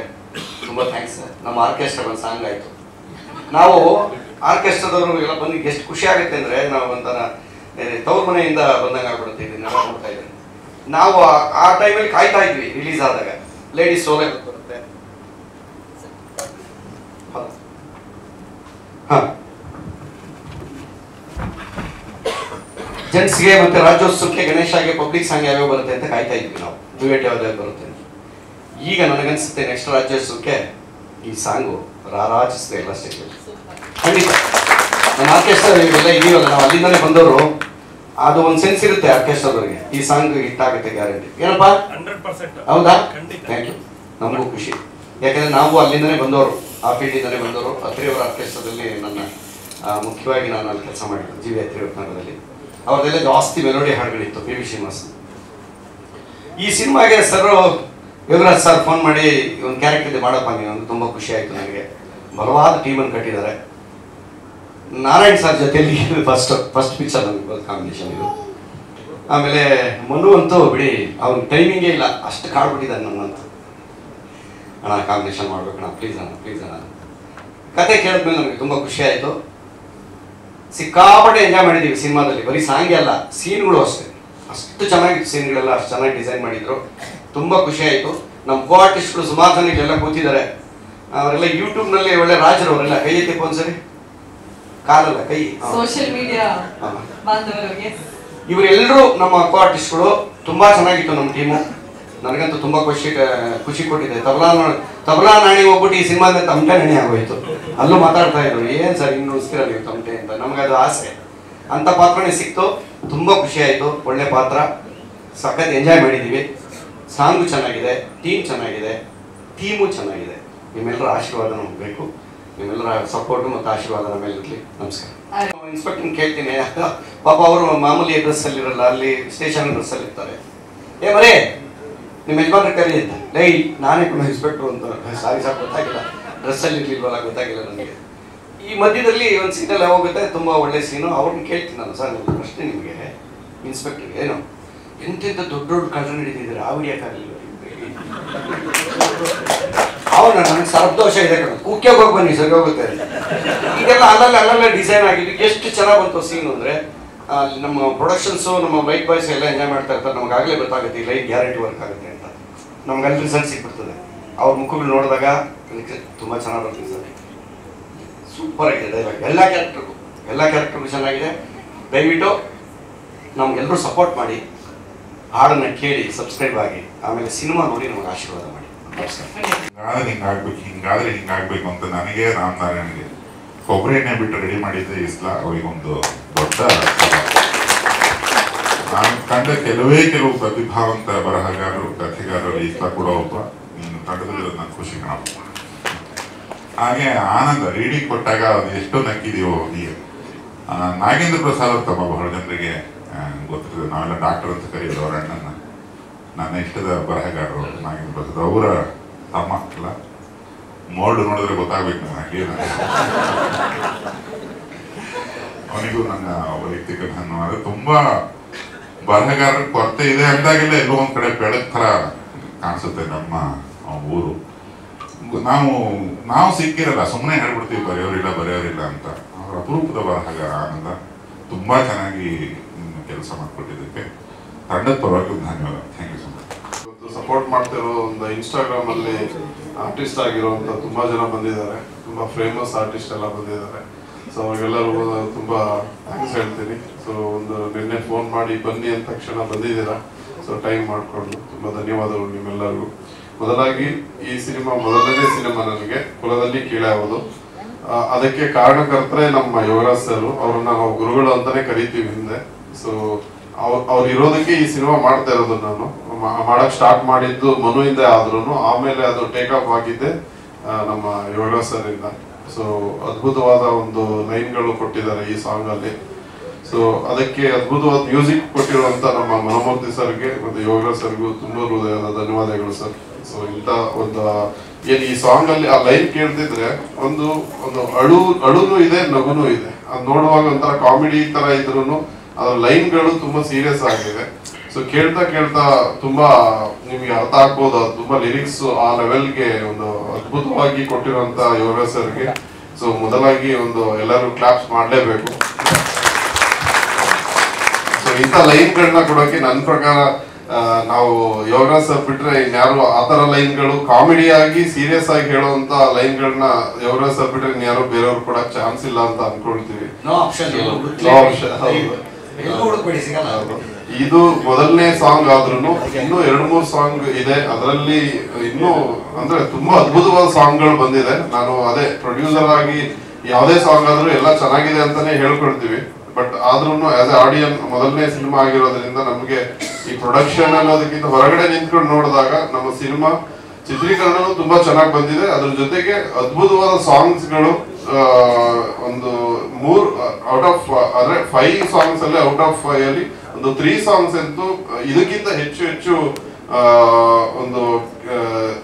ತುಂಬ ಥ್ಯಾಂಕ್ಸ್ ಸರ್. ನಮ್ಮ ಆರ್ಕೆಸ್ಟ್ರಾ ಒಂದು ಸಾಂಗ್ ಆಯಿತು. ನಾವು ಆರ್ಕೆಸ್ಟ್ರಾದವರು ಎಲ್ಲ ಬಂದು ಎಷ್ಟು ಖುಷಿ ಆಗುತ್ತೆ ಅಂದರೆ, ನಾವು ಒಂಥರ ತವ್ರ ಮನೆಯಿಂದ ಬಂದಂಗೆ ಆಗ್ಬಿಡುತ್ತೆ. ಇದನ್ನೆಲ್ಲ ನೋಡ್ತಾ ಇದ್ದೀವಿ ನಾವು. ಆ ಟೈಮಲ್ಲಿ ಕಾಯ್ತಾ ಇದ್ವಿ ರಿಲೀಸ್ ಆದಾಗ. ಲೇಡೀಸ್ ಸೋಲೆ ಬರುತ್ತೆ. ಹಾಂ, ಜೆಂಟ್ಸ್ಗೆ ಮತ್ತೆ ರಾಜ್ಯೋತ್ಸವಕ್ಕೆ, ಗಣೇಶಗೆ ಪಬ್ಲಿಕ್ ಸಾಂಗ್ ಯಾವ್ಯಾವ ಬರುತ್ತೆ ಅಂತ ಕಾಯ್ತಾ ಇದ್ವಿ ನಾವು. ಡ್ಯುಯೆಟ್ ಯಾವ್ದಾದ್ರು ಬರುತ್ತೆ. ಈಗ ನನಗನ್ಸುತ್ತೆ ನೆಕ್ಸ್ಟ್ ರಾಜ್ಯೋತ್ಸವಕ್ಕೆ ಈ ಸಾಂಗು ರಾರಾಜಿಸ್ತದೆ ಎಲ್ಲ ಸ್ಟೇಜಲ್ಲಿ. ಖಂಡಿತ ನಮ್ಮ ಆರ್ಕೆಸ್ಟ್ರಾ ಇವೆಲ್ಲ ಇದೀವಲ್ಲ, ನಾವು ಅಲ್ಲಿಂದಲೇ ಬಂದವರು. ಅದು ಒಂದು ಸೆನ್ಸ್ ಇರುತ್ತೆ ಆರ್ಕೆಸ್ಟ್ರಾದವ್ರಿಗೆ, ಈ ಸಾಂಗ್ ಹಿಟ್ ಆಗುತ್ತೆ ಗ್ಯಾರಂಟಿ. ಏನಪ್ಪಾ, 100% ಹೌದಾ? Thank you. ನಮಗೂ ಖುಷಿ, ಯಾಕಂದ್ರೆ ನಾವು ಅಲ್ಲಿಂದಲೇ ಬಂದವರು, ಆ ಫೀಲ್ಡಿಂದಲೇ ಬಂದವರು. ಅತ್ರಿಯವರ ಆರ್ಕೆಸ್ಟ್ರಾದಲ್ಲಿ ನನ್ನ ಮುಖ್ಯವಾಗಿ ನಾನು ಅಲ್ಲಿ ಕೆಲಸ ಮಾಡಿದ್ದು, ಜಿ ವಿ ಅತ್ರಿಯವರ ತಂಡದಲ್ಲಿ. ಅವ್ರದ್ದೆಲ್ಲ ಜಾಸ್ತಿ ಮೆಲೋಡಿ ಹಾಡುಗಳಿತ್ತು. P V Srinivas. ಈ ಸಿನಿಮಾಗೆ ಸರ್ ಯೋಗರಾಜ್ ಸರ್ ಫೋನ್ ಮಾಡಿ ಒಂದು ಕ್ಯಾರೆಕ್ಟರ್ ಇದೆ ಮಾಡಪ್ಪ ನೀನು, ತುಂಬ ಖುಷಿ ಆಯಿತು ನನಗೆ. ಬಲವಾದ ಟೀಮನ್ನು ಕಟ್ಟಿದ್ದಾರೆ. ನಾರಾಯಣ್ ಸರ್ ಜೊತೆಯಲ್ಲಿ ಫಸ್ಟ್ ಪಿಕ್ಚರ್ ನಮಗೆ ಕಾಂಬಿನೇಷನ್ ಇದು. ಆಮೇಲೆ ಮನು ಅಂತೂ ಬಿಡಿ, ಅವ್ನ ಟೈಮಿಂಗೇ ಇಲ್ಲ, ಅಷ್ಟು ಕಾಡ್ಬಿಟ್ಟಿದ್ದಾನೆ ನನ್ನಂತ. ಅಣ್ಣ ಕಾಂಬಿನೇಷನ್ ಮಾಡ್ಬೇಕಣ್ಣ, ಪ್ಲೀಸ್ ಅಣ್ಣ. ಕತೆ ಕೇಳಿದ್ಮೇಲೆ ನಮಗೆ ತುಂಬ ಖುಷಿ ಆಯಿತು. ಸಿಕ್ಕಾಪಟ್ಟೆ ಎಂಜಾಯ್ ಮಾಡಿದ್ದೀವಿ ಸಿನಿಮಾದಲ್ಲಿ. ಬರೀ ಸಾಂಗೇ ಅಲ್ಲ, ಸೀನ್ಗಳು ಅಷ್ಟೇ ಅಷ್ಟು ಚೆನ್ನಾಗಿತ್ತು. ಸೀನ್ಗಳೆಲ್ಲ ಅಷ್ಟು ಚೆನ್ನಾಗಿ ಡಿಸೈನ್ ಮಾಡಿದ್ರು. ತುಂಬ ಖುಷಿ ಆಯಿತು. ನಮ್ಮ ಕೋ ಆರ್ಟಿಸ್ಟ್ಗಳು ಸುಮಾರು ಜನ ಇಲ್ಲೆಲ್ಲ ಕೂತಿದ್ದಾರೆ. ಅವರೆಲ್ಲ ಯೂಟ್ಯೂಬ್ನಲ್ಲಿ ಒಳ್ಳೆ ರಾಜರು. ಅವರೆಲ್ಲ ಕೈ ಎತ್ತಿಪ್ಪ ಒಂದ್ಸರಿ, ಕಾಲಲ್ಲ ಕೈ. ಸೋಷಿಯಲ್ ಮೀಡಿಯಾ ಬಾಂಧವರಿಗೆ ಇವರೆಲ್ಲರೂ ನಮ್ಮ ಕೋ ಆರ್ಟಿಸ್ಟ್ಗಳು. ತುಂಬ ಚೆನ್ನಾಗಿತ್ತು ನಮ್ಮ ಟೀಮು. ನನಗಂತೂ ತುಂಬ ಖುಷಿ ಕೊಟ್ಟಿದೆ. ತಬಲಾ ನಾಣಿ ಹೋಗ್ಬಿಟ್ಟು ಈ ಸಿನಿಮಾದ ತಮಟೆ ನಣಿ ಆಗೋಯ್ತು. ಅಲ್ಲೂ ಮಾತಾಡ್ತಾ ಇದ್ರು, ಏನು ಸರ್ ಇನ್ನು ಉಳಿಸ್ತೀರ ನೀವು ತಮಟೆ ಅಂತ. ನಮಗದು ಆಸೆ. ಅಂಥ ಪಾತ್ರನೇ ಸಿಕ್ತು. ತುಂಬ ಖುಷಿ ಆಯಿತು. ಒಳ್ಳೆ ಪಾತ್ರ, ಸಖತ್ ಎಂಜಾಯ್ ಮಾಡಿದ್ದೀವಿ. ಸಾಂಗು ಚೆನ್ನಾಗಿದೆ, ಟೀಮು ಚೆನ್ನಾಗಿದೆ. ನಿಮ್ಮೆಲ್ಲರ ಆಶೀರ್ವಾದ ನಮ್ಗೆ ಬೇಕು. ನಿಮ್ಮೆಲ್ಲರ ಸಪೋರ್ಟು ಮತ್ತು ಆಶೀರ್ವಾದ ನಮ್ಮ ಮೇಲೆ ಇರಲಿ. ನಮಸ್ಕಾರ. ಇನ್ಸ್ಪೆಕ್ಟರ್ ಕೇಳ್ತೀನಿ, ಪಾಪ ಅವರು ಮಾಮೂಲಿ ಡ್ರೆಸ್ಸಲ್ಲಿರಲ್ಲ, ಅಲ್ಲಿ ಸ್ಟೇಷನ್ ಡ್ರೆಸ್ಸಲ್ಲಿ ಇರ್ತಾರೆ. ಮರೇ ನಿಮ್ಮ ಯಜಮಾನ್ರ ಕರಿ ಅಂತ. ಲೈ ನಾನೇ ಕೂಡ ಇನ್ಸ್ಪೆಕ್ಟ್ರು ಅಂತ. ಸಾರಿ ಸಾಕು, ಗೊತ್ತಾಗಿಲ್ಲ, ಡ್ರೆಸ್ಸಲ್ಲಿ ಇರಲಿಲ್ವಲ್ಲ, ಗೊತ್ತಾಗಿಲ್ಲ ನನಗೆ. ಈ ಮಧ್ಯದಲ್ಲಿ ಒಂದು ಸೀನಲ್ಲಿ ಹೋಗುತ್ತೆ, ತುಂಬ ಒಳ್ಳೆ ಸೀನು. ಅವ್ರನ್ನ ಕೇಳ್ತೀನಿ ನಾನು, ಸರ್ ಒಂದು ಪ್ರಶ್ನೆ ನಿಮಗೆ, ಇನ್ಸ್ಪೆಕ್ಟರ್ಗೆ, ಏನು ಎಂತೆಂಥ ದೊಡ್ಡ ಕಳ್ತನ ಹಿಡಿದಿದ್ದಾರೆ, ಆ ಹಿಡಿಯೋಕ್ಕಾಗಲಿಲ್ಲ ಅವನು. ನನಗೆ ಸರ್ಪದೋಷ ಇದೆ ಕಣ, ಕುಕ್ಕಿಯಾಗಿ ಹೋಗಿ ಬನ್ನಿ ಸರಿ ಹೋಗುತ್ತೆ. ಈಗೆಲ್ಲ ಅಲ್ಲಲ್ಲೇ ಡಿಸೈನ್ ಆಗಿದ್ದು ಎಷ್ಟು ಚೆನ್ನಾಗಿ ಬಂತು ಸೀನ್ ಅಂದರೆ. ನಮ್ಮ ಪ್ರೊಡಕ್ಷನ್ಸು, ನಮ್ಮ ವೈಟ್ ಬಾಯ್ಸ್ ಎಲ್ಲ ಎಂಜಾಯ್ ಮಾಡ್ತಾ ಇರ್ತಾರೆ. ನಮಗಾಗಲೇ ಗೊತ್ತಾಗುತ್ತೆ ಈ ಲೈಟ್ ಗ್ಯಾರಂಟಿ ವರ್ಕ್ ಆಗುತ್ತೆ ಅಂತ. ನಮ್ಗೆ ಅಲ್ಲಿ ರಿಸಲ್ಟ್ ಸಿಕ್ಬಿಡ್ತದೆ. ಅವ್ರ ಮುಖಗಳು ನೋಡಿದಾಗ ತುಂಬ ಚೆನ್ನಾಗಿ ಬರ್ತೀವಿ ಸರ್. ಸೂಪರ್ ಆಗಿದೆ ಡೈಲಾಗ್. ಎಲ್ಲ ಕ್ಯಾರೆಕ್ಟರ್ಗೂ ಚೆನ್ನಾಗಿದೆ. ದಯವಿಟ್ಟು ನಮಗೆಲ್ಲರೂ ಸಪೋರ್ಟ್ ಮಾಡಿ, ಹಾಡನ್ನು ಕೇಳಿ, ಸಬ್ಸ್ಕ್ರೈಬ್ ಆಗಿ, ಆಮೇಲೆ ಸಿನಿಮಾ ನೋಡಿ ನಮಗೆ ಆಶೀರ್ವಾದ ಮಾಡಿ. ಹಿಂಗಾದ್ರೆ ಹಿಂಗಾಗ್ಬೇಕು ಅಂತ ನನಗೆ ರಾಮನಾರಾಯಣ್ಗೆ ಕೊಬ್ಬರಿ ಎಣ್ಣೆ ಬಿಟ್ಟು ರೆಡಿ ಮಾಡಿದ್ದೆ ಇಸ್ಲಾ. ಅವರಿಗೊಂದು ದೊಡ್ಡ ನಾನು ಕಂಡ ಕೆಲವು ಪ್ರತಿಭಾವಂತ ಬರಹಗಾರರು, ಕಥೆಗಾರರು, ಇಸ್ಲಾ ಕೂಡ ಒಬ್ಬ. ನೀನು ತಂಡದಲ್ಲಿರೋದು ನನ್ನ ಖುಷಿ ಕಾಣ. ಹಾಗೆ ಆನಂದ ರೀಡಿಂಗ್ ಕೊಟ್ಟಾಗ ಅದು ಎಷ್ಟು ನಕ್ಕಿದೀವೋ. ನಾಗೇಂದ್ರ ಪ್ರಸಾದ್ ಅವ್ರ ತಮ್ಮ ಬಹಳ ಜನರಿಗೆ ಗೊತ್ತಿರ್ತದೆ. ನಾವೆಲ್ಲ ಡಾಕ್ಟರ್ ಅಂತ ಕರೆಯೋದು ಅವರ ಅಣ್ಣನ. ನನ್ನ ಇಷ್ಟದ ಬರಹಗಾರರು ನಾಗೇಂದ್ರ ಪ್ರಸಾದ್. ಅವರ ತಮ್ಮ ಅಲ್ಲ, ಮೋಲ್ಡ್ ನೋಡಿದ್ರೆ ಗೊತ್ತಾಗ್ಬೇಕು ನನಗೆ. ಅವನಿಗೂ ನನ್ನ ವೈಯಕ್ತಿಕ ಧನ್ಯವಾದ. ತುಂಬ ಬರಹಗಾರರ ಕೊರತೆ ಇದೆ ಅಂದಾಗೆಲ್ಲ ಎಲ್ಲೋ ಒಂದ್ ಕಡೆ ಬೆಳಕ್ ಥರ ಕಾಣಿಸುತ್ತೆ ನಮ್ಮ ಊರು. ನಾವು ಸಿಕ್ಕಿರಲ್ಲ, ಸುಮ್ಮನೆ ಹೇಳ್ಬಿಡ್ತೀವಿ ಬರೆಯೋರಿಲ್ಲ ಅಂತ. ಅವರ ಅಪರೂಪದ ಬರಹಗಾರ ಆನಂದ ತುಂಬಾ ಚೆನ್ನಾಗಿ ಕೆಲಸ ಮಾಡ್ಕೊಟ್ಟಿದ್ದಕ್ಕೆ ತಂಡದ ಪರವಾಗಿ ಧನ್ಯವಾದ. Thank you so much. Support ಮಾಡ್ತಿರೋ ಒಂದು ಇನ್ಸ್ಟಾಗ್ರಾಮ್ ಅಲ್ಲಿ ಆರ್ಟಿಸ್ಟ್ ಆಗಿರುವಂತ ತುಂಬಾ ಜನ ಬಂದಿದ್ದಾರೆ, ತುಂಬಾ ಫೇಮಸ್ ಆರ್ಟಿಸ್ಟ್ ಎಲ್ಲ ಬಂದಿದ್ದಾರೆ. ಸೊ ಅವ್ರಿಗೆಲ್ಲರೂ ತುಂಬಾ ಥ್ಯಾಂಕ್ಸ್ ಹೇಳ್ತೀನಿ. ಸೊ ಒಂದು ನಿನ್ನೆ ಫೋನ್ ಮಾಡಿ ಬನ್ನಿ ಅಂದ ತಕ್ಷಣ ಬಂದಿದ್ದೀರಾ. ಸೊ ಟೈಮ್ ಮಾಡಿಕೊಂಡು ತುಂಬಾ ಧನ್ಯವಾದಗಳು ನಿಮ್ಮೆಲ್ಲರಿಗೂ. ಮೊದಲಾಗಿ ಈ ಸಿನಿಮಾ ಮೊದಲನೇ ಸಿನಿಮಾ ನನಗೆ ಕುಲದಲ್ಲಿ ಕೀಳಾಗೋದು. ಅದಕ್ಕೆ ಕಾರಣಕರ್ತರೆ ನಮ್ಮ ಯುವರಾಜ್ ಸರ್. ಅವ್ರನ್ನ ನಾವು ಗುರುಗಳು ಅಂತಾನೆ ಕರಿತೀವಿ ಹಿಂದೆ. ಸೊ ಅವ್ರು ಇರೋದಕ್ಕೆ ಈ ಸಿನಿಮಾ ಮಾಡ್ತಾ ಇರೋದು. ನಾನು ಮಾಡಕ್ ಸ್ಟಾರ್ಟ್ ಮಾಡಿದ್ದು ಮನುವಿಂದ ಆದ್ರೂ ಆಮೇಲೆ ಅದು ಟೇಕ್ ಆಫ್ ಆಗಿದ್ದೆ ನಮ್ಮ ಯುವರಾಜ್ ಸರ್ ಇಂದ. ಸೊ ಅದ್ಭುತವಾದ ಒಂದು ಲೈನ್ಗಳು ಕೊಟ್ಟಿದ್ದಾರೆ ಈ ಸಾಂಗ್ ಅಲ್ಲಿ. ಸೊ ಅದಕ್ಕೆ ಅದ್ಭುತವಾದ ಮ್ಯೂಸಿಕ್ ಕೊಟ್ಟಿರುವಂತ ನಮ್ಮ ಮನೋಮೂರ್ತಿ ಸರ್ಗೆ ಮತ್ತೆ ಯೋಗರಾಜ್ ಸರ್ಗೂ ತುಂಬಾ ಹೃದಯದ ಧನ್ಯವಾದಗಳು ಸರ್. ಸೊ ಇಂತ ಒಂದು ಏನ್ ಈ ಸಾಂಗ್ ಅಲ್ಲಿ ಆ ಲೈನ್ ಕೇಳ್ತಿದ್ರೆ ಒಂದು ಅಳುನು ಇದೆ, ನಗುನು ಇದೆ. ಅದ್ ನೋಡುವಾಗ ಒಂಥರ ಕಾಮಿಡಿ ತರ ಇದ್ರೂ ಅದ್ರ ಲೈನ್ಗಳು ತುಂಬಾ ಸೀರಿಯಸ್ ಆಗಿದೆ. ಸೊ ಕೇಳ್ತಾ ತುಂಬಾ ನಿಮ್ಗೆ ಅರ್ಥ ಆಗ್ಬೋದು. ತುಂಬಾ ಲಿರಿಕ್ಸ್ ಆ ಲೆವೆಲ್ಗೆ ಒಂದು ಅದ್ಭುತವಾಗಿ ಕೊಟ್ಟಿರುವಂತ ಯೋಗರಾಜ್ ಸರ್ಗೆ ಸೊ ಮೊದಲಾಗಿ ಒಂದು ಎಲ್ಲರೂ ಕ್ಲಾಪ್ಸ್ ಮಾಡ್ಲೇಬೇಕು. ಸೊ ಇಂಥ ಲೈನ್ಗಳನ್ನ ಕೊಡೋಕೆ ನನ್ನ ಪ್ರಕಾರ ನಾವು ಯೋಗರಾಜ್ ಸರ್ ಬಿಟ್ರೆ ಇನ್ಯಾರು ಆತರ ಲೈನ್ಗಳು ಕಾಮಿಡಿಯಾಗಿ ಸೀರಿಯಸ್ ಆಗಿ ಹೇಳುವಂತ ಲೈನ್ಗಳನ್ನ ಯೋಗರಾಜ್ ಸರ್ ಬಿಟ್ರೆ ಇನ್ಯಾರು ಬೇರೆಯವ್ರು ಕೊಡಕ್ ಚಾನ್ಸ್ ಇಲ್ಲ ಅಂತ ಅನ್ಕೊಳ್ತೀವಿ. ಇದು ಮೊದಲನೇ ಸಾಂಗ್ ಆದ್ರೂ ಇನ್ನೂ 2-3 ಸಾಂಗ್ ಇದೆ. ಅದರಲ್ಲಿ ಇನ್ನೂ ಅಂದ್ರೆ ತುಂಬಾ ಅದ್ಭುತವಾದ ಸಾಂಗ್ಗಳು ಬಂದಿದೆ. ನಾನು ಅದೇ ಪ್ರೊಡ್ಯೂಸರ್ ಆಗಿ ಯಾವುದೇ ಸಾಂಗ್ ಆದ್ರೂ ಎಲ್ಲ ಚೆನ್ನಾಗಿದೆ ಅಂತಾನೆ ಹೇಳ್ಕೊಳ್ತೀವಿ. ಬಟ್ ಆದ್ರೂ ಆಸ್ ಎ ಆಡಿಯನ್ಸ್ ಮೊದಲನೇ ಸಿನಿಮಾ ಆಗಿರೋದ್ರಿಂದ ನಮ್ಗೆ ಈ ಪ್ರೊಡಕ್ಷನ್ ಅನ್ನೋದಕ್ಕಿಂತ ಹೊರಗಡೆ ನಿಂತ್ಕೊಂಡು ನೋಡಿದಾಗ ನಮ್ಮ ಸಿನಿಮಾ ಚಿತ್ರೀಕರಣನೂ ತುಂಬಾ ಚೆನ್ನಾಗಿ ಬಂದಿದೆ. ಅದ್ರ ಜೊತೆಗೆ ಅದ್ಭುತವಾದ ಸಾಂಗ್ಸ್ ಗಳು ಒಂದು 3 ಔಟ್ ಆಫ್ ಅಂದ್ರೆ 5 ಸಾಂಗ್ಸ್ ಅಲ್ಲಿ ಔಟ್ ಆಫ್ 5 ಅಲ್ಲಿ ಒಂದು 3 ಸಾಂಗ್ಸ್ ಅಂತೂ ಇದಕ್ಕಿಂತ ಹೆಚ್ಚು ಒಂದು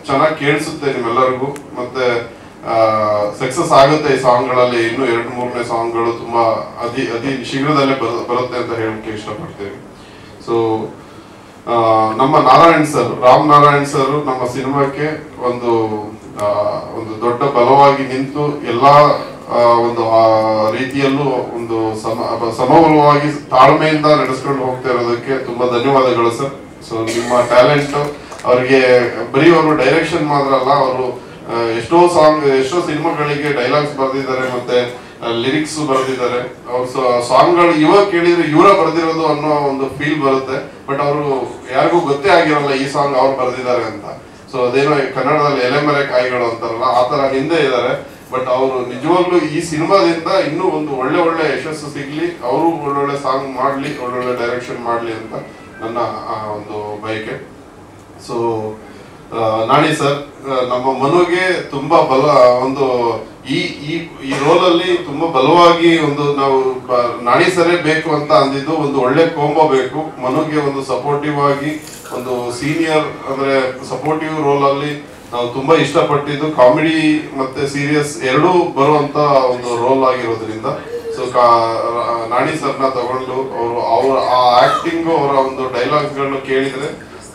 ಚೆನ್ನಾಗಿ ಕೇಳಿಸುತ್ತೆ ನಿಮ್ಮೆಲ್ಲರಿಗೂ. ಮತ್ತೆ ಸಕ್ಸಸ್ ಆಗುತ್ತೆ ಈ ಸಾಂಗ್ ಗಳಲ್ಲಿ. ಇನ್ನು 2-3ನೇ ಸಾಂಗ್ಗಳು ತುಂಬಾ ಅತಿ ಶೀಘ್ರದಲ್ಲೇ ಬರುತ್ತೆ ಅಂತ ಹೇಳಕ್ಕೆ ಇಷ್ಟಪಡ್ತೇವೆ. ಸೊ ನಮ್ಮ ರಾಮ್ ನಾರಾಯಣ್ ಸರ್ ನಮ್ಮ ಸಿನಿಮಾಕ್ಕೆ ಒಂದು ದೊಡ್ಡ ಬಲವಾಗಿ ನಿಂತು ಎಲ್ಲಾ ಒಂದು ರೀತಿಯಲ್ಲೂ ಒಂದು ಸಮಬಲವಾಗಿ ತಾಳ್ಮೆಯಿಂದ ನಡೆಸ್ಕೊಂಡು ಹೋಗ್ತಾ ಇರೋದಕ್ಕೆ ತುಂಬಾ ಧನ್ಯವಾದಗಳು ಸರ್. ಸೊ ನಿಮ್ಮ ಟ್ಯಾಲೆಂಟ್ ಅವ್ರಿಗೆ ಬರೀ ಅವರು ಡೈರೆಕ್ಷನ್ ಮಾತ್ರ ಅಲ್ಲ, ಅವರು ಎಷ್ಟೋ ಸಿನಿಮಾಗಳಿಗೆ ಡೈಲಾಗ್ಸ್ ಬರೆದಿದ್ದಾರೆ, ಮತ್ತೆ ಲಿರಿಕ್ಸ್ ಬರೆದಿದ್ದಾರೆ. ಅವ್ರ ಸಾಂಗ್ಗಳು ಇವಾಗ ಕೇಳಿದ್ರೆ ಇವರ ಬರೆದಿರೋದು ಅನ್ನೋ ಒಂದು ಫೀಲ್ ಬರುತ್ತೆ. ಬಟ್ ಅವರು ಯಾರಿಗೂ ಗೊತ್ತೇ ಆಗಿರಲ್ಲ ಈ ಸಾಂಗ್ ಅವ್ರು ಬರೆದಿದ್ದಾರೆ ಅಂತ. ಸೊ ಅದೇನೋ ಕನ್ನಡದಲ್ಲಿ ಎಲೆಮರೆ ಕಾಯಿಗಳು ಅಂತಾರಲ್ಲ ಆ ತರ ಹಿಂದೆ ಇದ್ದಾರೆ. ಬಟ್ ಅವರು ನಿಜವಾಗ್ಲೂ ಈ ಸಿನಿಮಾದಿಂದ ಇನ್ನೂ ಒಂದು ಒಳ್ಳೆ ಯಶಸ್ಸು ಸಿಗ್ಲಿ, ಅವರು ಒಳ್ಳೊಳ್ಳೆ ಸಾಂಗ್ ಮಾಡ್ಲಿ, ಒಳ್ಳೊಳ್ಳೆ ಡೈರೆಕ್ಷನ್ ಮಾಡ್ಲಿ ಅಂತ ನನ್ನ ಒಂದು ಬಯಕೆ. ಸೊ ನಾಣಿ ಸರ್ ನಮ್ಮ ಮನುಗೆ ತುಂಬಾ ಒಂದು ಈ ರೋಲ್ ಅಲ್ಲಿ ತುಂಬಾ ಬಲವಾಗಿ ಒಂದು ನಾವು ನಾಣಿ ಸರೇ ಬೇಕು ಅಂತ ಅಂದಿದ್ದು. ಒಂದು ಒಳ್ಳೆ ಕೋಂಬೋ ಬೇಕು ಮನುಗೆ, ಒಂದು ಸಪೋರ್ಟಿವ್ ಆಗಿ ಒಂದು ಸೀನಿಯರ್ ಅಂದ್ರೆ ಸಪೋರ್ಟಿವ್ ರೋಲ್ ಅಲ್ಲಿ ನಾವು ತುಂಬಾ ಇಷ್ಟಪಟ್ಟಿದ್ದು. ಕಾಮಿಡಿ ಮತ್ತೆ ಸೀರಿಯಸ್ ಎರಡೂ ಬರುವಂತ ಒಂದು ರೋಲ್ ಆಗಿರೋದ್ರಿಂದ ಸೊ ನಾಣಿ ಸರ್ನ ತಗೊಂಡು ಅವ್ರ ಆ ಆಕ್ಟಿಂಗ್, ಅವರ ಒಂದು ಡೈಲಾಗ್ಸ್ ಗಳನ್ನ ಕೇಳಿದ್ರೆ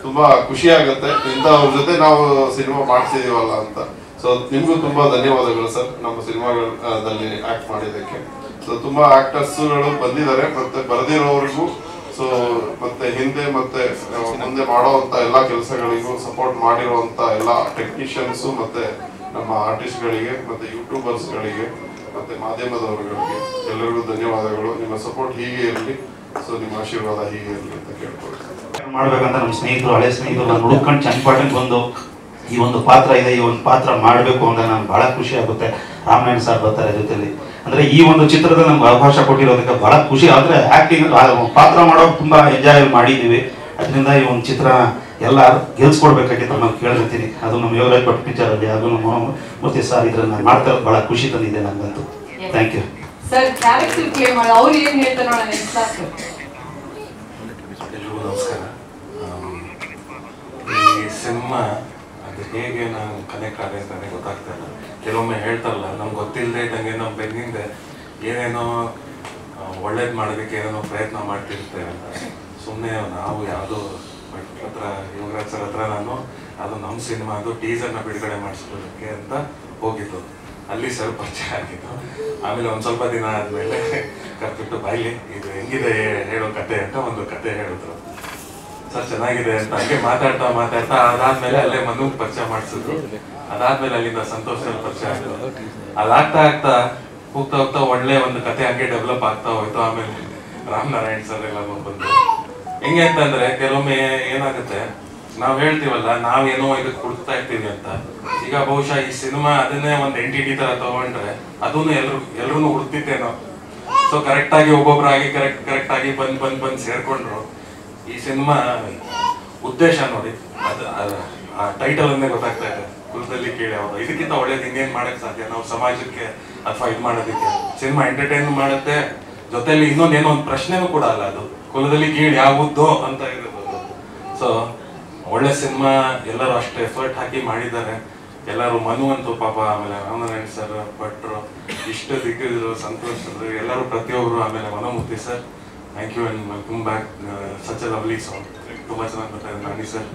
ತುಂಬಾ ಖುಷಿ ಆಗುತ್ತೆ. ಅವ್ರ ಜೊತೆ ನಾವು ಸಿನಿಮಾ ಮಾಡ್ತಿದೀವಲ್ಲ ಅಂತ. ಸೊ ನಿಮ್ಗೂ ತುಂಬಾ ಧನ್ಯವಾದಗಳು ಸರ್ ನಮ್ಮ ಸಿನಿಮಾದಲ್ಲಿ ಆಕ್ಟ್ ಮಾಡಿದ್ದಕ್ಕೆ. ಸೊ ತುಂಬಾ ಆಕ್ಟರ್ಸ್ಗಳು ಬಂದಿದ್ದಾರೆ, ಮತ್ತೆ ಬರೆದಿರೋರಿಗೂ ಸೊ ಮತ್ತೆ ಹಿಂದೆ ಮತ್ತೆ ಮುಂದೆ ಮಾಡುವಂತ ಎಲ್ಲಾ ಕೆಲಸಗಳಿಗೂ ಸಪೋರ್ಟ್ ಮಾಡಿರುವಂತ ಎಲ್ಲಾ ಟೆಕ್ನಿಷಿಯನ್ಸ್ ಮತ್ತೆ ನಮ್ಮ ಆರ್ಟಿಸ್ಟ್ ಗಳಿಗೆ ಮತ್ತೆ ಯೂಟ್ಯೂಬರ್ಸ್ ಗಳಿಗೆ ಮತ್ತೆ ಮಾಧ್ಯಮದವರುಗಳಿಗೆ ಎಲ್ಲರಿಗೂ ಧನ್ಯವಾದಗಳು. ನಿಮ್ಮ ಸಪೋರ್ಟ್ ಹೀಗೆ ಇರಲಿ, ಸೊ ನಿಮ್ಮ ಆಶೀರ್ವಾದ ಹೀಗೆ ಇರಲಿ ಅಂತ ಕೇಳ್ಕೊಳ್ತೀನಿ. ಮಾಡ್ಬೇಕಂತ ನಮ್ಮ ಸ್ನೇಹಿತರು, ಹಳೆ ಸ್ನೇಹಿತರು ನಾನು ಹುಡುಕೊಂಡು ಚನ್ನಪಟ್ಟಣಕ್ಕೆ ಬಂದು ಈ ಒಂದು ಪಾತ್ರ ಇದೆ, ಈ ಒಂದು ಪಾತ್ರ ಮಾಡಬೇಕು ಅಂದ್ರೆ ನನಗೆ ಬಹಳ ಖುಷಿ ಆಗುತ್ತೆ. ರಾಮನಾರಾಯಣ್ ಸರ್ ಬರ್ತಾರೆ ಜೊತೆಲಿ. ಅಂದ್ರೆ ಈ ಒಂದು ಚಿತ್ರದಲ್ಲಿ ನಮ್ಗೆ ಅವಕಾಶ ಕೊಟ್ಟಿರೋದಕ್ಕೆ ಬಹಳ ಖುಷಿ. ಆದ್ರೆ ಆಕ್ಟಿಂಗ್ ಪಾತ್ರ ಮಾಡೋಕೆ ತುಂಬಾ ಎಂಜಾಯ್ ಮಾಡಿದ್ದೀವಿ. ಅದರಿಂದ ಈ ಒಂದು ಚಿತ್ರ ಎಲ್ಲ ಗೆಲ್ಸ್ಕೊಡ್ಬೇಕಾಗಿತ್ತು ನಾನು ಕೇಳಿರ್ತೀನಿ. ಅದು ನಮ್ಮ ಯೋಗರಾಜ್ ಭಟ್ ಪಿಕ್ಚರ್ ಅಲ್ಲಿ, ಅದು ನಮ್ಮ ಮೂರ್ತಿ ಸರ್ ಇದ್ರನ್ನ ಮಾಡ್ತಾ ಇರೋದು ಬಹಳ ಖುಷಿ ತಂದಿದೆ ನನಗಂತೂ. Thank you sir. Character play ಮಾಡಿ ಅವ್ರು ಏನ್ ಹೇಳ್ತಾರೆ ನೋಡೋಣ. ಎಲ್ರಿಗೂ ನಮಸ್ಕಾರ. ಈ ಸಿನಿಮಾ ಅದು ಹೇಗೆ ನಾನು ಕನೆಕ್ಟ್ ಆಗಿದೆ ಅಂತಲೇ ಗೊತ್ತಾಗ್ತಾ ಇಲ್ಲ. ಕೆಲವೊಮ್ಮೆ ಹೇಳ್ತಾರಲ್ಲ, ನಮ್ಗೆ ಗೊತ್ತಿಲ್ಲದೆ ಇದ್ದಂಗೆ ನಮ್ಮ ಬೆನ್ನಿಂದ ಏನೇನೋ ಒಳ್ಳೇದು ಮಾಡೋದಕ್ಕೆ ಏನೇನೋ ಪ್ರಯತ್ನ ಮಾಡ್ತಿರ್ತೇವೆ ಅಂತ. ಸುಮ್ಮನೆ ನಾವು ಯಾವುದೋ ಹತ್ರ ಯೋಗರಾಜ್ ಸರ್ ಹತ್ರ ನಾನು ಅದು ನಮ್ಮ ಸಿನಿಮಾ ಅದು ಟೀಸರ್ನ ಬಿಡುಗಡೆ ಮಾಡಿಸ್ಕೊಳ್ಳೋಕ್ಕೆ ಅಂತ ಹೋಗಿದ್ದು. ಅಲ್ಲಿ ಸರ್ ಪರಿಚಯ ಆಗಿದ್ದು. ಆಮೇಲೆ ಒಂದು ಸ್ವಲ್ಪ ದಿನ ಆದಮೇಲೆ ಕರ್ಬಿಟ್ಟು ಬಾಯ್ಲಿ ಇದು ಹೆಂಗಿದೆ ಹೇಳೋ ಕತೆ ಅಂತ ಒಂದು ಕತೆ ಹೇಳಿದ್ರು. ಸರ್ ಚೆನ್ನಾಗಿದೆ ಅಂತ ಹಂಗೆ ಮಾತಾಡ್ತಾ ಅದಾದ್ಮೇಲೆ ಅಲ್ಲೇ ಮನು ಪರಿಚಯ ಮಾಡಿಸಿದ್ರು. ಅದಾದ್ಮೇಲೆ ಅಲ್ಲಿಂದ ಸಂತೋಷದಲ್ಲಿ ಪರಿಚಯ ಆಯ್ತು. ಅದಾಗ್ತಾ ಹೋಗ್ತಾ ಒಳ್ಳೆ ಒಂದು ಕತೆ ಹಂಗೆ ಡೆವಲಪ್ ಆಗ್ತಾ ಹೋಯ್ತು. ಆಮೇಲೆ ರಾಮನಾರಾಯಣ್ ಸರ್ ಎಲ್ಲ ಬಂದು ಹೆಂಗೆ ಅಂತಂದ್ರೆ ಕೆಲವೊಮ್ಮೆ ಏನಾಗುತ್ತೆ, ನಾವ್ ಹೇಳ್ತೀವಲ್ಲ ನಾವೇನೋ ಇದಕ್ಕೆ ಹುಡುಕ್ತಾ ಇರ್ತೀವಿ ಅಂತ. ಈಗ ಬಹುಶಃ ಈ ಸಿನಿಮಾ ಅದನ್ನೇ ಒಂದು ಎಂಟಿಟಿ ತರ ತಗೊಂಡ್ರೆ ಅದನ್ನು ಎಲ್ರು ಹುಡುಕ್ತಿತ್ತೇನೋ. ಸೊ ಕರೆಕ್ಟ್ ಆಗಿ ಒಬ್ಬೊಬ್ಬರಾಗಿ ಕರೆಕ್ಟ್ ಆಗಿ ಬಂದ್ ಸೇರ್ಕೊಂಡ್ರು. ಈ ಸಿನಿಮಾ ಉದ್ದೇಶ ನೋಡಿ, ಆ ಟೈಟಲ್ ಅನ್ನೇ ಗೊತ್ತಾಗ್ತಾ ಇದೆ, ಕುಲದಲ್ಲಿ ಕೇಳಿ ಅವರು. ಇದಕ್ಕಿಂತ ಒಳ್ಳೇದು ಇನ್ನೇನ್ ಮಾಡಕ್ ಸಾಧ್ಯ ನಾವು ಸಮಾಜಕ್ಕೆ ಅಥವಾ ಇದು ಮಾಡೋದಕ್ಕೆ. ಸಿನಿಮಾ ಎಂಟರ್ಟೈನ್ ಮಾಡುತ್ತೆ, ಜೊತೆಲಿ ಇನ್ನೊಂದೇನೋ ಒಂದು ಪ್ರಶ್ನೆನೂ ಕೂಡ ಅಲ್ಲ ಅದು, ಕುಲದಲ್ಲಿ ಕೀಳು ಯಾವುದೋ ಅಂತ ಇರೋದು. ಸೊ ಒಳ್ಳೆ ಸಿನಿಮಾ, ಎಲ್ಲರೂ ಅಷ್ಟು ಎಫರ್ಟ್ ಹಾಕಿ ಮಾಡಿದ್ದಾರೆ ಎಲ್ಲರೂ. ಮನು ಅಂತೂ ಪಾಪ, ಆಮೇಲೆ ರಾಮನಾರಾಯಣ್ ಸರ್, ಭಟ್ರು, ಇಷ್ಟು ದಿಗ್ಗಜರು, ಸಂತೋಷ್ ಸರ್, ಎಲ್ಲರೂ ಪ್ರತಿಯೊಬ್ಬರು. ಆಮೇಲೆ Manomurthy sir, thank you and welcome back. Such a lovely song, ತುಂಬಾ ಚೆನ್ನಾಗಿ ಬರ್ತಾರೆ. ನಾನಿ ಸರ್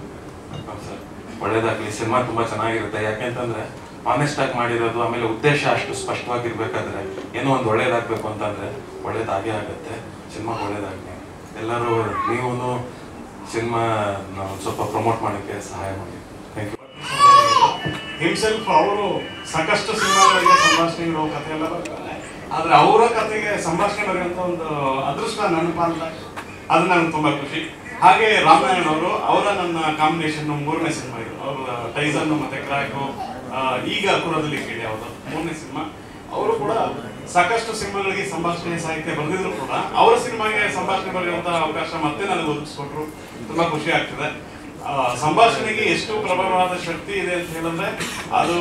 ಸರ್ ಒಳ್ಳೇದಾಗ್ಲಿ. ಸಿನಿಮಾ ತುಂಬಾ ಚೆನ್ನಾಗಿರುತ್ತೆ, ಯಾಕೆಂತಂದ್ರೆ ಆನೆಸ್ಟ್ ಆಗಿ ಮಾಡಿರೋದು. ಆಮೇಲೆ ಉದ್ದೇಶ ಅಷ್ಟು ಸ್ಪಷ್ಟವಾಗಿರ್ಬೇಕಾದ್ರೆ ಏನೋ ಒಂದು ಒಳ್ಳೇದಾಗ್ಬೇಕು ಅಂತಂದ್ರೆ ಒಳ್ಳೇದಾಗೇ ಆಗುತ್ತೆ. ಸಿನಿಮಾ ಒಳ್ಳೇದಾಗಲಿ. ಎಲ್ಲರೂ ನೀವು ಸಿನಿಮಾ ಸ್ವಲ್ಪ ಪ್ರಮೋಟ್ ಮಾಡೋಕ್ಕೆ ಸಹಾಯ ಮಾಡಿ. Thank you. ಹಿಮ್ಸೆಲ್ಫ್ ಅವರು ಸಾಕಷ್ಟು ಸಿನಿಮಾಗಳಿಗೆ ಸಂಭಾಷಣೆ ಇರೋ ಕಥೆ ಎಲ್ಲ ಬರ್ತಾರೆ, ಆದ್ರೆ ಅವರ ಕಥೆಗೆ ಸಂಭಾಷಣೆ ಬರೆಯುವಂತ ಒಂದು ಅದೃಷ್ಟ ನನ್ನ ಪಾಲಿಗೆ, ಅದು ನನಗೆ ತುಂಬಾ ಖುಷಿ. ಹಾಗೆ ರಾಮನಾರಾಯಣ್ ಅವರು, ಅವರ ನನ್ನ ಕಾಂಬಿನೇಷನ್ 3ನೇ ಸಿನಿಮಾ ಇದು. ಅವರು ಟೈಸನ್ ಮತ್ತೆ ಕ್ರ್ಯಾಕು, ಈಗ ಕುಲದಲ್ಲಿ ಕೇಳಿ ಅವರು 3ನೇ ಸಿನಿಮಾ. ಅವರು ಕೂಡ ಸಾಕಷ್ಟು ಸಿನಿಮಾಗಳಿಗೆ ಸಂಭಾಷಣೆ ಸಾಹಿತ್ಯ ಬರೆದಿದ್ರು ಕೂಡ ಅವರ ಸಿನಿಮಾಗೆ ಸಂಭಾಷಣೆ ಬರೆಯುವಂತಹ ಅವಕಾಶ ಮತ್ತೆ ನನಗೆ ಒದಗಿಸ್ಕೊಟ್ರು. ತುಂಬಾ ಖುಷಿ ಆಗ್ತದೆ. ಸಂಭಾಷಣೆಗೆ ಎಷ್ಟು ಪ್ರಬಲವಾದ ಶಕ್ತಿ ಇದೆ ಅಂತ ಹೇಳಿದ್ರೆ, ಅದು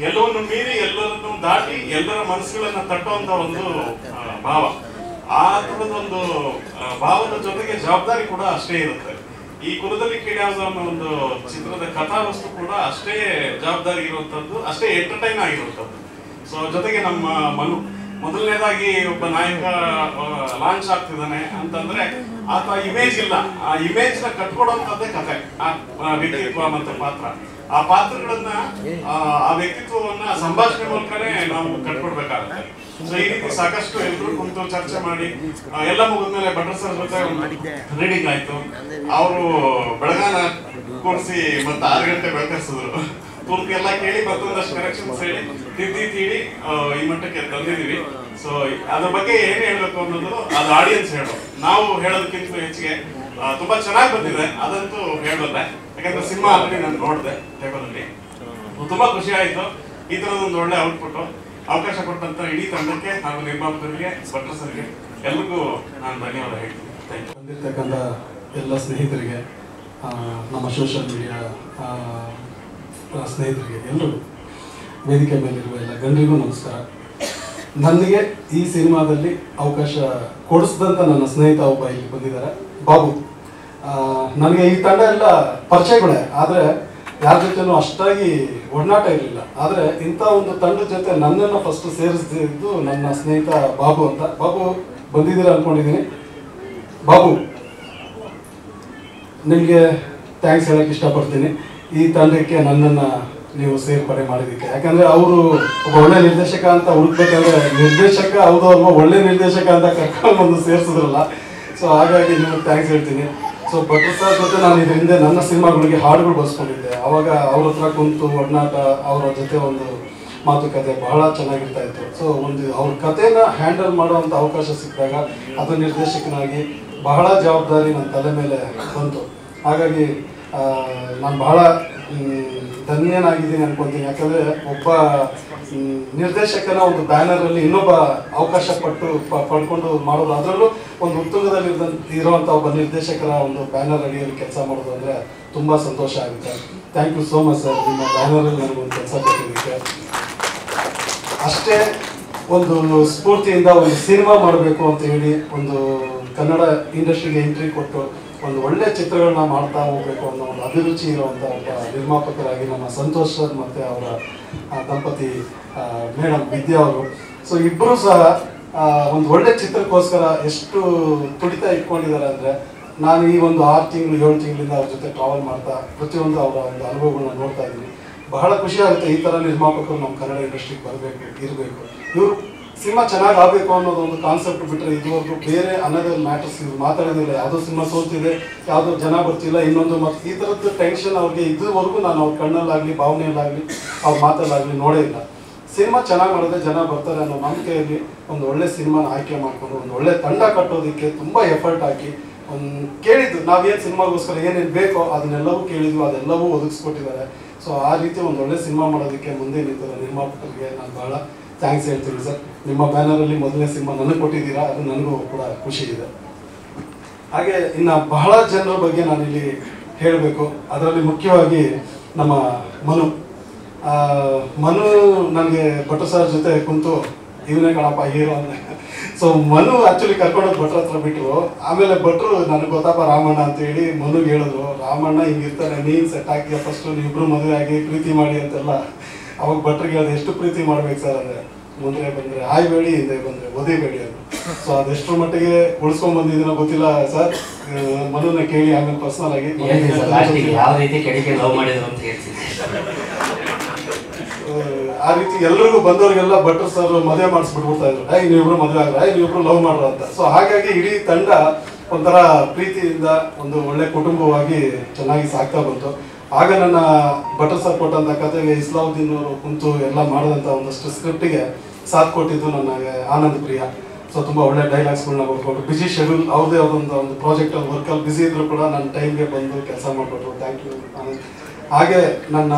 ಎಲ್ಲವನ್ನು ಮೀರಿ ಎಲ್ಲರನ್ನು ದಾಟಿ ಎಲ್ಲರ ಮನಸ್ಸುಗಳನ್ನ ತಟ್ಟುವಂತ ಒಂದು ಭಾವ. ಆ ತರದೊಂದು ಭಾವದ ಜೊತೆಗೆ ಜವಾಬ್ದಾರಿ ಕೂಡ ಅಷ್ಟೇ ಇರುತ್ತೆ. ಈ ಕುಲದಲ್ಲಿ ಕೇಳ್ಯಾವ ಅನ್ನೋ ಒಂದು ಚಿತ್ರದ ಕಥಾವಸ್ತು ಕೂಡ ಅಷ್ಟೇ ಜವಾಬ್ದಾರಿ ಇರುವಂತದ್ದು, ಅಷ್ಟೇ ಎಂಟರ್ಟೈನ್ ಆಗಿರುವಂತದ್ದು. ಸೊ ಜೊತೆಗೆ ನಮ್ಮ ಮನು, ಮೊದಲನೇದಾಗಿ ಒಬ್ಬ ನಾಯಕ ಲಾಂಚ್ ಆಗ್ತಿದ್ದಾನೆ ಅಂತಂದ್ರೆ ಆತ ಇಮೇಜ್ ಇಲ್ಲ, ಆ ಇಮೇಜ್ ನ ಕಟ್ಕೊಡುವಂತದ್ದೇ ಕಥೆ. ಆ ವ್ಯಕ್ತಿತ್ವ ಮತ್ತೆ ಪಾತ್ರ, ಆ ಪಾತ್ರಗಳನ್ನ ಆ ವ್ಯಕ್ತಿತ್ವವನ್ನ ಸಂಭಾಷಣೆ ಮೂಲಕನೇ ನಾವು ಕಟ್ಕೊಡ್ಬೇಕಾಗುತ್ತೆ. ಸೊ ಈ ರೀತಿ ಸಾಕಷ್ಟು ಎಲ್ರು ಕುಂತು ಚರ್ಚೆ ಮಾಡಿ ಎಲ್ಲ ಮುಗಿದ್ಮೇಲೆ ಭಟ್ರು ಸರ್ ಜೊತೆ ರೀಡಿಂಗ್ ಆಯ್ತು. ಅವರು ಬೆಳಗಾನ ಕೂರಿಸಿ ಮತ್ತೆ 6 ಗಂಟೆ ಬೆಳಕಿಸಿದ್ರು. ಪೂರ್ತಿ ಎಲ್ಲ ಕೇಳಿ ಮತ್ತೊಂದಷ್ಟು ಕರೆಕ್ಷನ್ಸ್ ಹೇಳಿ ತಿದ್ದಿ ಈ ಮಟ್ಟಕ್ಕೆ ತಂದಿದೀವಿ. ಸೊ ಅದ್ರ ಬಗ್ಗೆ ಏನ್ ಹೇಳ್ಬೇಕು ಅನ್ನೋದು ಅದು ಆಡಿಯನ್ಸ್ ಹೇಳೋ, ನಾವು ಹೇಳೋದಕ್ಕಿಂತ ಹೆಚ್ಚಿಗೆ ತುಂಬಾ ಚೆನ್ನಾಗಿ ಬಂದಿದೆ, ಅದಂತೂ ಹೇಳೋದೆ. ಯಾಕಂದ್ರೆ ಸಿನಿಮಾ ಆಲ್ರೆಡಿ ನಾನು ನೋಡಿದೆ ಟೇಬಲ್ ಅಲ್ಲಿ, ತುಂಬಾ ಖುಷಿ ಆಯ್ತು. ಈ ತರದೊಂದು ಒಳ್ಳೆ ಔಟ್ಪುಟ್ ಅವಕಾಶ ಕೊಟ್ಟಂತ ಇಡೀ ತಂಡಕ್ಕೆ ಹಾಗೂ ನಿರ್ಮಾಪಕರಿಗೆ, ಭಟ್ರು ಸರ್ಗೆ ಎಲ್ರಿಗೂ ನಾನು ಧನ್ಯವಾದ ಹೇಳ್ತೀನಿ. Thank you. ಬಂದಿರ್ತಕ್ಕಂಥ ಎಲ್ಲ ಸ್ನೇಹಿತರಿಗೆ, ನಮ್ಮ ಸೋಷಿಯಲ್ ಮೀಡಿಯಾ ಸ್ನೇಹಿತರಿಗೆ, ಎಲ್ಲರಿಗೂ, ವೇದಿಕೆ ಮೇಲಿರುವ ಎಲ್ಲ ಗಣ್ಯರಿಗೂ ನಮಸ್ಕಾರ. ನನಗೆ ಈ ಸಿನಿಮಾದಲ್ಲಿ ಅವಕಾಶ ಕೊಡಿಸಿದಂಥ ನನ್ನ ಸ್ನೇಹಿತ ಒಬ್ಬ ಇಲ್ಲಿ ಬಂದಿದ್ದಾರೆ, ಬಾಬು. ನನಗೆ ಈ ತಂಡ ಎಲ್ಲ ಪರಿಚಯಗಳೇ, ಆದರೆ ಯಾರ ಜೊತೆನೂ ಅಷ್ಟಾಗಿ ಒಡನಾಟ ಇರಲಿಲ್ಲ. ಆದರೆ ಇಂಥ ಒಂದು ತಂಡದ ಜೊತೆ ನನ್ನನ್ನು ಫಸ್ಟ್ ಸೇರಿಸಿದ್ದು ನನ್ನ ಸ್ನೇಹಿತ ಬಾಬು ಅಂತ. ಬಾಬು ಬಂದಿದ್ದೀರಾ ಅಂದ್ಕೊಂಡಿದ್ದೀನಿ. ಬಾಬು, ನಿಮಗೆ ಥ್ಯಾಂಕ್ಸ್ ಹೇಳಕ್ಕೆ ಇಷ್ಟಪಡ್ತೀನಿ ಈ ತಂಡಕ್ಕೆ ನನ್ನನ್ನು ನೀವು ಸೇರ್ಪಡೆ ಮಾಡಿದ್ದಕ್ಕೆ. ಯಾಕಂದರೆ ಅವರು ಒಬ್ಬ ಒಳ್ಳೆ ನಿರ್ದೇಶಕ ಅಂತ ಹುಡುಕ್ಬೇಕಂದ್ರೆ ನಿರ್ದೇಶಕ ಹೌದು ಅಲ್ವಾ, ಒಳ್ಳೆ ನಿರ್ದೇಶಕ ಅಂತ ಕರ್ಕೊಂಡು ಒಂದು ಸೇರಿಸಿದ್ರಲ್ಲ. ಸೊ ಹಾಗಾಗಿ ನಿಮಗೆ ಥ್ಯಾಂಕ್ಸ್ ಹೇಳ್ತೀನಿ. ಸೊ ಭಟ್ರು ಸರ್ ಜೊತೆ ನಾನು ಇದ್ರ ಹಿಂದೆ ನನ್ನ ಸಿನಿಮಾಗಳಿಗೆ ಹಾಡುಗಳು ಬರೆಸ್ಕೊಂಡಿದ್ದೆ. ಅವಾಗ ಅವ್ರ ಹತ್ರ ಕುಂತು ಒಡನಾಟ, ಅವರ ಜೊತೆ ಒಂದು ಮಾತುಕತೆ ಬಹಳ ಚೆನ್ನಾಗಿರ್ತಾ ಇತ್ತು. ಸೊ ಒಂದು ಅವ್ರ ಕಥೆನ ಹ್ಯಾಂಡಲ್ ಮಾಡುವಂಥ ಅವಕಾಶ ಸಿಕ್ಕಿದಾಗ ಅದು ನಿರ್ದೇಶಕನಾಗಿ ಬಹಳ ಜವಾಬ್ದಾರಿ ನನ್ನ ತಲೆ ಮೇಲೆ ಬಂತು. ಹಾಗಾಗಿ ನಾನು ಬಹಳ ಧನ್ಯನಾಗಿದ್ದೀನಿ ಅನ್ಕೊತೀನಿ. ಯಾಕಂದರೆ ಒಬ್ಬ ನಿರ್ದೇಶಕನ ಒಂದು ಬ್ಯಾನರಲ್ಲಿ ಇನ್ನೊಬ್ಬ ಅವಕಾಶ ಪಡ್ಕೊಂಡು ಮಾಡೋದು, ಅದರಲ್ಲೂ ಒಂದು ಉತ್ತುಂಗದಲ್ಲಿ ಇರುವಂಥ ಒಬ್ಬ ನಿರ್ದೇಶಕರ ಒಂದು ಬ್ಯಾನರ್ ಅಡಿಯಲ್ಲಿ ಕೆಲಸ ಮಾಡೋದು ಅಂದರೆ ತುಂಬ ಸಂತೋಷ ಆಗುತ್ತೆ. Thank you so much sir, ನಿಮ್ಮ ಬ್ಯಾನರಲ್ಲಿ ನನಗೊಂದು ಕೆಲಸ ಕೊಟ್ಟಿದ್ದಕ್ಕೆ. ಅಷ್ಟೇ ಒಂದು ಸ್ಫೂರ್ತಿಯಿಂದ ಒಂದು ಸಿನಿಮಾ ಮಾಡಬೇಕು ಅಂತ ಹೇಳಿ ಒಂದು ಕನ್ನಡ ಇಂಡಸ್ಟ್ರಿಗೆ ಎಂಟ್ರಿ ಕೊಟ್ಟು ಒಂದು ಒಳ್ಳೆ ಚಿತ್ರಗಳನ್ನ ಮಾಡ್ತಾ ಹೋಗ್ಬೇಕು ಅನ್ನೋ ಒಂದು ಅಭಿರುಚಿ ಇರುವಂಥ ಒಬ್ಬ ನಿರ್ಮಾಪಕರಾಗಿ ನಮ್ಮ ಸಂತೋಷ್ ಸರ್ ಮತ್ತು ಅವರ ದಂಪತಿ ಮೇಡಮ್ ವಿದ್ಯಾ ಅವರು. ಸೊ ಇಬ್ಬರು ಸಹ ಒಂದು ಒಳ್ಳೆ ಚಿತ್ರಕ್ಕೋಸ್ಕರ ಎಷ್ಟು ತುಡಿತ ಇಟ್ಕೊಂಡಿದ್ದಾರೆ ಅಂದರೆ ನಾನು ಈ ಒಂದು 6 ತಿಂಗಳು 7 ತಿಂಗಳಿಂದ ಅವ್ರ ಜೊತೆ ಟ್ರಾವೆಲ್ ಮಾಡ್ತಾ ಪ್ರತಿಯೊಂದು ಅವರ ಒಂದು ಅನುಭವಗಳನ್ನ ನೋಡ್ತಾ ಇದ್ದೀನಿ. ಬಹಳ ಖುಷಿ ಆಗುತ್ತೆ ಈ ಥರ ನಿರ್ಮಾಪಕರು ನಮ್ಮ ಕನ್ನಡ ಇಂಡಸ್ಟ್ರಿಗೆ ಬರಬೇಕು, ಇರಬೇಕು. ಇವರು ಸಿನಿಮಾ ಚೆನ್ನಾಗಿ ಆಗಬೇಕು ಅನ್ನೋದು ಒಂದು ಕಾನ್ಸೆಪ್ಟ್ ಬಿಟ್ಟರೆ ಇದುವರೆಗೂ ಬೇರೆ ಅನ್ನೋದರ್ ಮ್ಯಾಟರ್ಸ್ ಇವ್ರು ಮಾತಾಡೋದಿಲ್ಲ. ಯಾವುದೋ ಸಿನಿಮಾ ಸೋಲ್ತಿದೆ, ಯಾವುದೋ ಜನ ಬರ್ತಿಲ್ಲ, ಇನ್ನೊಂದು ಮತ್ತು ಈ ಥರದ್ದು ಟೆನ್ಷನ್ ಅವ್ರಿಗೆ ಇದುವರೆಗೂ ನಾನು ಅವ್ರ ಕಣ್ಣಲ್ಲಾಗಲಿ ಭಾವನೆಯಲ್ಲಾಗಲಿ ಅವ್ರ ಮಾತಲ್ಲಾಗಲಿ ನೋಡೇ ಇಲ್ಲ. ಸಿನಿಮಾ ಚೆನ್ನಾಗಿ ಮಾಡಿದ್ರೆ ಜನ ಬರ್ತಾರೆ ಅನ್ನೋ ನಂಬಿಕೆಯಲ್ಲಿ ಒಂದು ಒಳ್ಳೆ ಸಿನಿಮಾನ ಆಯ್ಕೆ ಮಾಡಿಕೊಂಡು ಒಂದು ಒಳ್ಳೆ ತಂಡ ಕಟ್ಟೋದಕ್ಕೆ ತುಂಬ ಎಫರ್ಟ್ ಹಾಕಿ ಕೇಳಿದ್ದು ನಾವೇನು ಸಿನಿಮಾಗೋಸ್ಕರ ಏನೇನು ಬೇಕೋ ಅದನ್ನೆಲ್ಲವೂ ಕೇಳಿದ್ವು, ಅದೆಲ್ಲವೂ ಒದಗಿಸ್ಕೊಟ್ಟಿದ್ದಾರೆ. ಸೊ ಆ ರೀತಿ ಒಂದು ಒಳ್ಳೆ ಸಿನಿಮಾ ಮಾಡೋದಕ್ಕೆ ಮುಂದೆ ನಿಂತಿರೋ ನಿರ್ಮಾಪಕರಿಗೆ ನಾನು ಬಹಳ ಥ್ಯಾಂಕ್ಸ್ ಹೇಳ್ತೀನಿ ಸರ್. ನಿಮ್ಮ ಬ್ಯಾನರಲ್ಲಿ ಮೊದಲನೇ ಸಿನಿಮಾ ನನಗೆ ಕೊಟ್ಟಿದ್ದೀರಾ, ಅದು ನನಗೂ ಕೂಡ ಖುಷಿ ಇದೆ. ಹಾಗೆ ಇನ್ನು ಬಹಳ ಜನರ ಬಗ್ಗೆ ನಾನಿಲ್ಲಿ ಹೇಳಬೇಕು. ಅದರಲ್ಲಿ ಮುಖ್ಯವಾಗಿ ನಮ್ಮ ಮನು ನನಗೆ ಭಟ್ರು ಸರ್ ಜೊತೆ ಕುಂತು ಇವನೇ ಕಣಪ್ಪ ಹೀರೋ ಅಂದೆ. ಸೊ ಮನು ಆ್ಯಕ್ಚುಲಿ ಕರ್ಕೊಂಡೋಗಿ ಭಟ್ರ ಹತ್ರ ಬಿಟ್ಟರು. ಆಮೇಲೆ ಭಟ್ರು ನನಗೆ ಗೊತ್ತಪ್ಪ ರಾಮಣ್ಣ ಅಂತ ಹೇಳಿ ಮನುಗೆ ಹೇಳಿದ್ರು, ರಾಮಣ್ಣ ಹಿಂಗಿರ್ತಾನೆ, ನೀನು ಸೆಟ್ ಆಗಿದ್ಯಾ, ಫಸ್ಟು ನೀವಿಬ್ರು ಮದುವೆ ಆಗಿ ಪ್ರೀತಿ ಮಾಡಿ ಅಂತೆಲ್ಲ. ಅವಾಗ ಭಟ್ರಿಗೆ ಹೇಳಿದೆ, ಎಷ್ಟು ಪ್ರೀತಿ ಮಾಡ್ಬೇಕು ಸರ್ ಅಂದರೆ, ಮುಂದೆ ಬಂದರೆ ಆಯ್ಬೇಡಿ, ಹಿಂದೆ ಬಂದರೆ ಒದಿಬೇಡಿ ಅದು. ಸೊ ಅದೆಷ್ಟರ ಮಟ್ಟಿಗೆ ಉಳಿಸ್ಕೊಂಡ್ ಬಂದಿದ್ದೀನೋ ಗೊತ್ತಿಲ್ಲ ಸರ್, ಮನುನ ಕೇಳಿ ಆಮೇಲೆ ಪರ್ಸನಲ್ ಆಗಿ ಯಾವ ರೀತಿ ಕೆಡಿಕೆ ಲವ್ ಮಾಡಿದ್ರು ಅಂತ ಹೇಳ್ತೀನಿ. ಆ ರೀತಿ ಎಲ್ರಿಗೂ ಬಂದವ್ರಿಗೆಲ್ಲ ಭಟ್ರು ಸರ್ ಮದುವೆ ಮಾಡಿಸ್ಬಿಟ್ಬಿಡ್ತಾ ಇದ್ರು, ನೀವಿಬ್ರು ಮದುವೆ ಆದ್ರೆ ನೀವಿಬ್ರು ಲವ್ ಮಾಡ್ರ ಅಂತ. ಸೊ ಹಾಗಾಗಿ ಇಡೀ ತಂಡ ಒಂಥರ ಪ್ರೀತಿಯಿಂದ ಒಂದು ಒಳ್ಳೆ ಕುಟುಂಬವಾಗಿ ಚೆನ್ನಾಗಿ ಸಾಗ್ತಾ ಬಂತು. ಆಗ ನನ್ನ ಭಟ್ರು ಸರ್ ಕೊಟ್ಟಂತ ಕಥೆಗೆ ಇಸ್ಲಾವುದ್ದೀನ್ ಅವರು ಕುಂತು ಎಲ್ಲ ಮಾಡಿದಂಥ ಒಂದಷ್ಟು ಸ್ಕ್ರಿಪ್ಟಿಗೆ ಸಾಥ್ ಕೊಟ್ಟಿದ್ದು ನನ್ನ ಆನಂದ್ ಪ್ರಿಯ. ಸೊ ತುಂಬ ಒಳ್ಳೆ ಡೈಲಾಗ್ಸ್ಗಳನ್ನ ಬರ್ಕೊಟ್ಟು, ಬಿಜಿ ಶೆಡ್ಯೂಲ್ ಅವ್ರದೇ ಒಂದು ಪ್ರಾಜೆಕ್ಟಲ್ಲಿ ವರ್ಕಲ್ಲಿ ಬಿಸಿ ಇದ್ರು ಕೂಡ ನನ್ನ ಟೈಮ್ಗೆ ಬಂದು ಕೆಲಸ ಮಾಡಿಕೊಟ್ರು. Thank you Anand. ಹಾಗೆ ನನ್ನ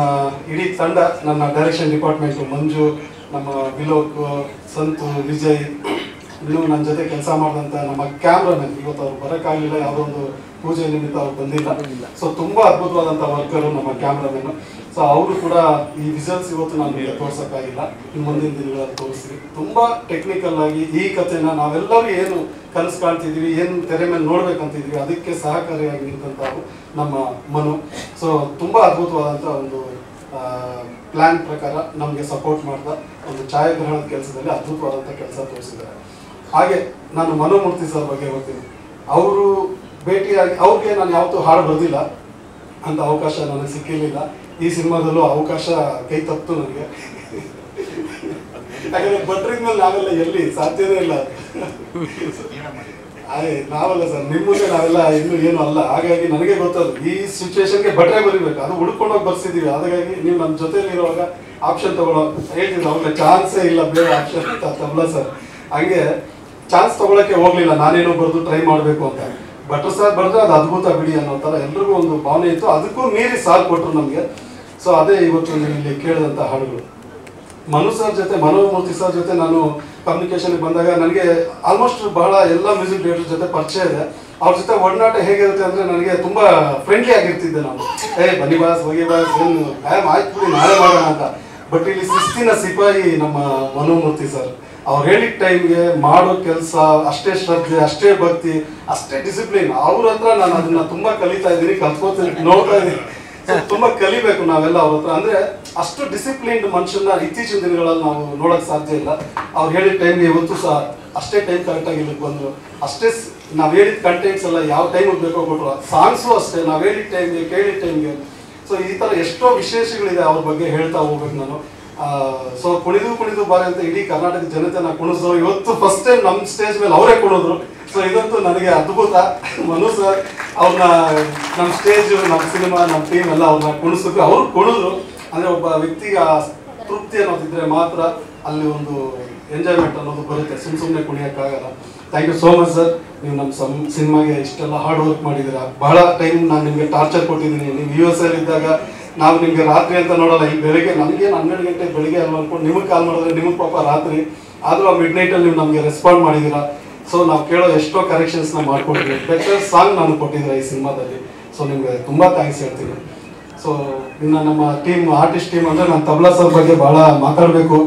ಇಡೀ ತಂಡ, ನನ್ನ ಡೈರೆಕ್ಷನ್ ಡಿಪಾರ್ಟ್ಮೆಂಟು, ಮಂಜು, ನಮ್ಮ ವಿಲೋಕ್, ಸಂತು, ವಿಜಯ್, ಇನ್ನೂ ನನ್ನ ಜೊತೆ ಕೆಲಸ ಮಾಡಿದಂಥ ನಮ್ಮ ಕ್ಯಾಮ್ರಾಮನ್, ಇವತ್ತು ಅವ್ರು ಬರೋಕ್ಕಾಗಲಿಲ್ಲ, ಯಾವುದೋ ಒಂದು ಪೂಜೆ ನಿಮಿತ್ತ ಅವ್ರು ಬಂದಿಲ್ಲ. ಸೊ ತುಂಬ ಅದ್ಭುತವಾದಂಥ ವರ್ಕರು ನಮ್ಮ ಕ್ಯಾಮ್ರಾಮನ್ನು. ಸೊ ಅವರು ಕೂಡ ಈ ವಿಸಲ್ಸ್ ಇವತ್ತು ನಮಗೆ ತೋರ್ಸೋಕ್ಕಾಗಿಲ್ಲ, ಇನ್ನು ಮುಂದಿನ ದಿನಗಳಲ್ಲಿ ತೋರಿಸ್ತೀವಿ. ತುಂಬ ಟೆಕ್ನಿಕಲ್ ಆಗಿ ಈ ಕಥೆನ ನಾವೆಲ್ಲರೂ ಏನು ಕನಸು ಕಾಣ್ತಿದ್ದೀವಿ, ಏನು ತೆರೆ ಮೇಲೆ ನೋಡ್ಬೇಕಂತಿದ್ವಿ, ಅದಕ್ಕೆ ಸಹಕಾರಿಯಾಗಿ ನಿಂತಂಥವು ನಮ್ಮ ಮನು. ಸೊ ತುಂಬ ಅದ್ಭುತವಾದಂಥ ಒಂದು ಪ್ಲ್ಯಾನ್ ಪ್ರಕಾರ ನಮಗೆ ಸಪೋರ್ಟ್ ಮಾಡ್ತಾ ಒಂದು ಛಾಯಾಗ್ರಹಣದ ಕೆಲಸದಲ್ಲಿ ಅದ್ಭುತವಾದಂಥ ಕೆಲಸ ತೋರಿಸಿದ್ದಾರೆ. ಹಾಗೆ ನಾನು ಮನೋಮೂರ್ತಿ ಸರ್ ಬಗ್ಗೆ ಹೇಳ್ತೀನಿ. ಅವರು ಭೇಟಿಯಾಗಿ ಅವ್ರಿಗೆ ನಾನು ಯಾವತ್ತೂ ಹಾಡು ಬರೆದಿಲ್ಲ ಅಂತ ಅವಕಾಶ ನನಗೆ ಸಿಕ್ಕಿರಲಿಲ್ಲ. ಈ ಸಿನಿಮಾದಲ್ಲೂ ಅವಕಾಶ ಕೈ ತಪ್ಪಿತು ನನಗೆ. ಯಾಕಂದ್ರೆ ಭಟ್ರಿದ ಮೇಲೆ ನಾವೆಲ್ಲ ಎಲ್ಲಿ ಸಾಧ್ಯನೇ ಇಲ್ಲ. ನಾವಲ್ಲ ಸರ್, ನಿಮ್ಮ ಮುಂದೆ ನಾವೆಲ್ಲ ಇನ್ನೂ ಏನು ಅಲ್ಲ. ಹಾಗಾಗಿ ನನಗೆ ಗೊತ್ತದು ಈ ಸಿಚುವೇಶನ್ಗೆ ಭಟ್ರೆ ಬರೀಬೇಕು, ಅದು ಹುಡ್ಕೊಂಡೋಗಿ ಬರ್ಸಿದೀವಿ. ಹಾಗಾಗಿ ನೀವು ನಮ್ಮ ಜೊತೆಲಿ ಇರುವಾಗ ಆಪ್ಷನ್ ತಗೊಳ್ಳೋ ಹೇಳ್ತಿದ್ರು, ಅವಾಗ ಚಾನ್ಸೇ ಇಲ್ಲ ಬೇರೆ ಆಪ್ಷನ್ ಅಂತ ತಬಲ ಸರ್. ಹಂಗೆ ಚಾನ್ಸ್ ತಗೊಳಕ್ಕೆ ಹೋಗ್ಲಿಲ್ಲ, ನಾನೇನೋ ಬರೆದು ಟ್ರೈ ಮಾಡಬೇಕು ಅಂತ. ಭಟ್ರು ಸರ್ ಬರೆದ್ರೆ ಅದು ಅದ್ಭುತ ಬಿಡಿ ಅನ್ನೋ ಥರ ಎಲ್ರಿಗೂ ಒಂದು ಭಾವನೆ ಇತ್ತು. ಅದಕ್ಕೂ ಮೀರಿ ಸಾಥ್ ಕೊಟ್ಟರು ನಮಗೆ. ಸೊ ಅದೇ ಇವತ್ತು ನೀವು ಇಲ್ಲಿ ಕೇಳಿದಂಥ ಹಾಡುಗಳು. ಮನು ಸರ್ ಜೊತೆ, ಮನೋಮೂರ್ತಿ ಸರ್ ಜೊತೆ ನಾನು ಕಮ್ಯುನಿಕೇಶನ್ಗೆ ಬಂದಾಗ ನನಗೆ ಆಲ್ಮೋಸ್ಟ್ ಬಹಳ ಎಲ್ಲ ಮ್ಯೂಸಿಕ್ ಡೈರೆಕ್ಟರ್ ಜೊತೆ ಪರಿಚಯ ಇದೆ. ಅವ್ರ ಜೊತೆ ಒಡನಾಟ ಹೇಗಿರುತ್ತೆ ಅಂದರೆ ನನಗೆ ತುಂಬ ಫ್ರೆಂಡ್ಲಿ ಆಗಿರ್ತಿದ್ದೆ ನಾನು. ಬನ್ನಿ ಬಾಸ್, ಹೋಗಿ ಬಾಸ್, ಏನು ಆಯ್ತು ಬಿಡಿ ನಾಳೆ ಮಾಡೋಣ ಅಂತ. ಬಟ್ ಇಲ್ಲಿ ಶಿಸ್ತಿನ ಸಿಪಾಯಿ ನಮ್ಮ ಮನೋಮೂರ್ತಿ ಸರ್. ಅವ್ರು ಹೇಳಿದ ಟೈಮ್ಗೆ ಮಾಡೋ ಕೆಲಸ ಅಷ್ಟೇ ಶ್ರದ್ಧೆ, ಅಷ್ಟೇ ಭಕ್ತಿ, ಅಷ್ಟೇ ಡಿಸಿಪ್ಲಿನ್. ಅವ್ರ ಹತ್ರ ನಾನು ಅದನ್ನ ತುಂಬಾ ಕಲಿತಾ ಇದ್ದೀನಿ, ಕಲ್ತ್ಕೋತೀನಿ, ನೋಡ್ತಾ ಇದ್ದೀನಿ. ತುಂಬಾ ಕಲಿಬೇಕು ನಾವೆಲ್ಲ ಅವ್ರ ಹತ್ರ. ಅಂದ್ರೆ ಅಷ್ಟು ಡಿಸಿಪ್ಲಿನ್ಡ್ ಮನುಷ್ಯನ ಇತ್ತೀಚಿನ ದಿನಗಳಲ್ಲಿ ನಾವು ನೋಡಕ್ ಸಾಧ್ಯ ಇಲ್ಲ. ಅವ್ರು ಹೇಳಿದ ಟೈಮ್ಗೆ ಇವತ್ತು ಸಹ ಅಷ್ಟೇ ಟೈಮ್ ಕರೆಕ್ಟಾಗಿ ಇಲ್ಲಿಗೆ ಬಂದರು. ಅಷ್ಟೇ ನಾವ್ ಹೇಳಿದ ಕಂಟೆಂಟ್ಸ್ ಎಲ್ಲ ಯಾವ ಟೈಮಿಗೆ ಬೇಕೋ ಕೊಟ್ಟರು. ಸಾಂಗ್ಸು ಅಷ್ಟೇ ನಾವ್ ಹೇಳಿದ ಟೈಮ್ಗೆ, ಕೇಳಿದ ಟೈಮ್ಗೆ. ಸೊ ಈ ತರ ಎಷ್ಟೋ ವಿಶೇಷಗಳಿದೆ, ಅವ್ರ ಬಗ್ಗೆ ಹೇಳ್ತಾ ಹೋಗ್ಬೇಕು ನಾನು. ಸೊ ಕುಣಿದು ಬಾರಿ ಅಂತ ಇಡೀ ಕರ್ನಾಟಕ ಜನತೆನ ಕುಣಿಸಿದ್ರು. ಇವತ್ತು ಫಸ್ಟ್ ಟೈಮ್ ನಮ್ಮ ಸ್ಟೇಜ್ ಮೇಲೆ ಅವರೇ ಕುಣಿದ್ರು. ಸೊ ಇದಂತೂ ನನಗೆ ಅದ್ಭುತ. ಮನು ಸರ್ ಅವ್ರನ್ನ ನಮ್ಮ ಸ್ಟೇಜ್, ನಮ್ಮ ಸಿನಿಮಾ, ನಮ್ಮ ಟೀಮ್ ಎಲ್ಲ ಅವ್ರನ್ನ ಕುಣಿಸಿದ್ರು. ಅವ್ರು ಕುಣಿದ್ರು. ಅಂದ್ರೆ ಒಬ್ಬ ವ್ಯಕ್ತಿಗೆ ಆ ತೃಪ್ತಿ ಅನ್ನೋದಿದ್ರೆ ಮಾತ್ರ ಅಲ್ಲಿ ಒಂದು ಎಂಜಾಯ್ಮೆಂಟ್ ಅನ್ನೋದು ಬರುತ್ತೆ. ಸುಮ್ಮನೆ ಕುಣಿಯೋಕ್ಕಾಗಲ್ಲ. Thank you so much sir. ನೀವು ನಮ್ಮ ಸಿನಿಮಾಗೆ ಇಷ್ಟೆಲ್ಲ ಹಾರ್ಡ್ ವರ್ಕ್ ಮಾಡಿದ್ದೀರಾ. ಬಹಳ ಟೈಮ್ ನಾನು ನಿಮಗೆ ಟಾರ್ಚರ್ ಕೊಟ್ಟಿದ್ದೀನಿ. ನೀವು US ಅಲ್ಲಿ ಇದ್ದಾಗ ನಾವು ನಿಮ್ಗೆ ರಾತ್ರಿ ಅಂತ ನೋಡಲ್ಲ, ಈ ಬೆಳಿಗ್ಗೆ ನಮ್ಗೇನು 12 ಗಂಟೆ ಬೆಳಿಗ್ಗೆ ಅಲ್ವಾ ಅನ್ಕೊಂಡು ನಿಮಗೆ ಕಾಲ್ ಮಾಡಿದ್ರೆ ನಿಮಗೆ ಪಾಪ ರಾತ್ರಿ ಆದರೂ ಆ ಮಿಡ್ನೈಟಲ್ಲಿ ನೀವು ನಮಗೆ ರೆಸ್ಪಾಂಡ್ ಮಾಡಿದ್ದೀರಾ. ಸೊ ನಾವು ಕೇಳೋ ಎಷ್ಟೋ ಕರೆಕ್ಷನ್ಸ್ನ ಮಾಡ್ಕೊಟ್ಟಿದ್ದೀವಿ. ಬೆಟರ್ ಸಾಂಗ್ ನಾನು ಕೊಟ್ಟಿದ್ದೀರಾ ಈ ಸಿನಿಮಾದಲ್ಲಿ. ಸೊ ನಿಮಗೆ ತುಂಬ ಥ್ಯಾಂಕ್ಸ್ ಹೇಳ್ತೀನಿ. ಸೊ ಇನ್ನು ನಮ್ಮ ಟೀಮ್, ಆರ್ಟಿಸ್ಟ್ ಟೀಮ್ ಅಂದರೆ ನಾನು ತಬಲಾ ಸರ್ ಬಗ್ಗೆ ಭಾಳ ಮಾತಾಡಬೇಕು.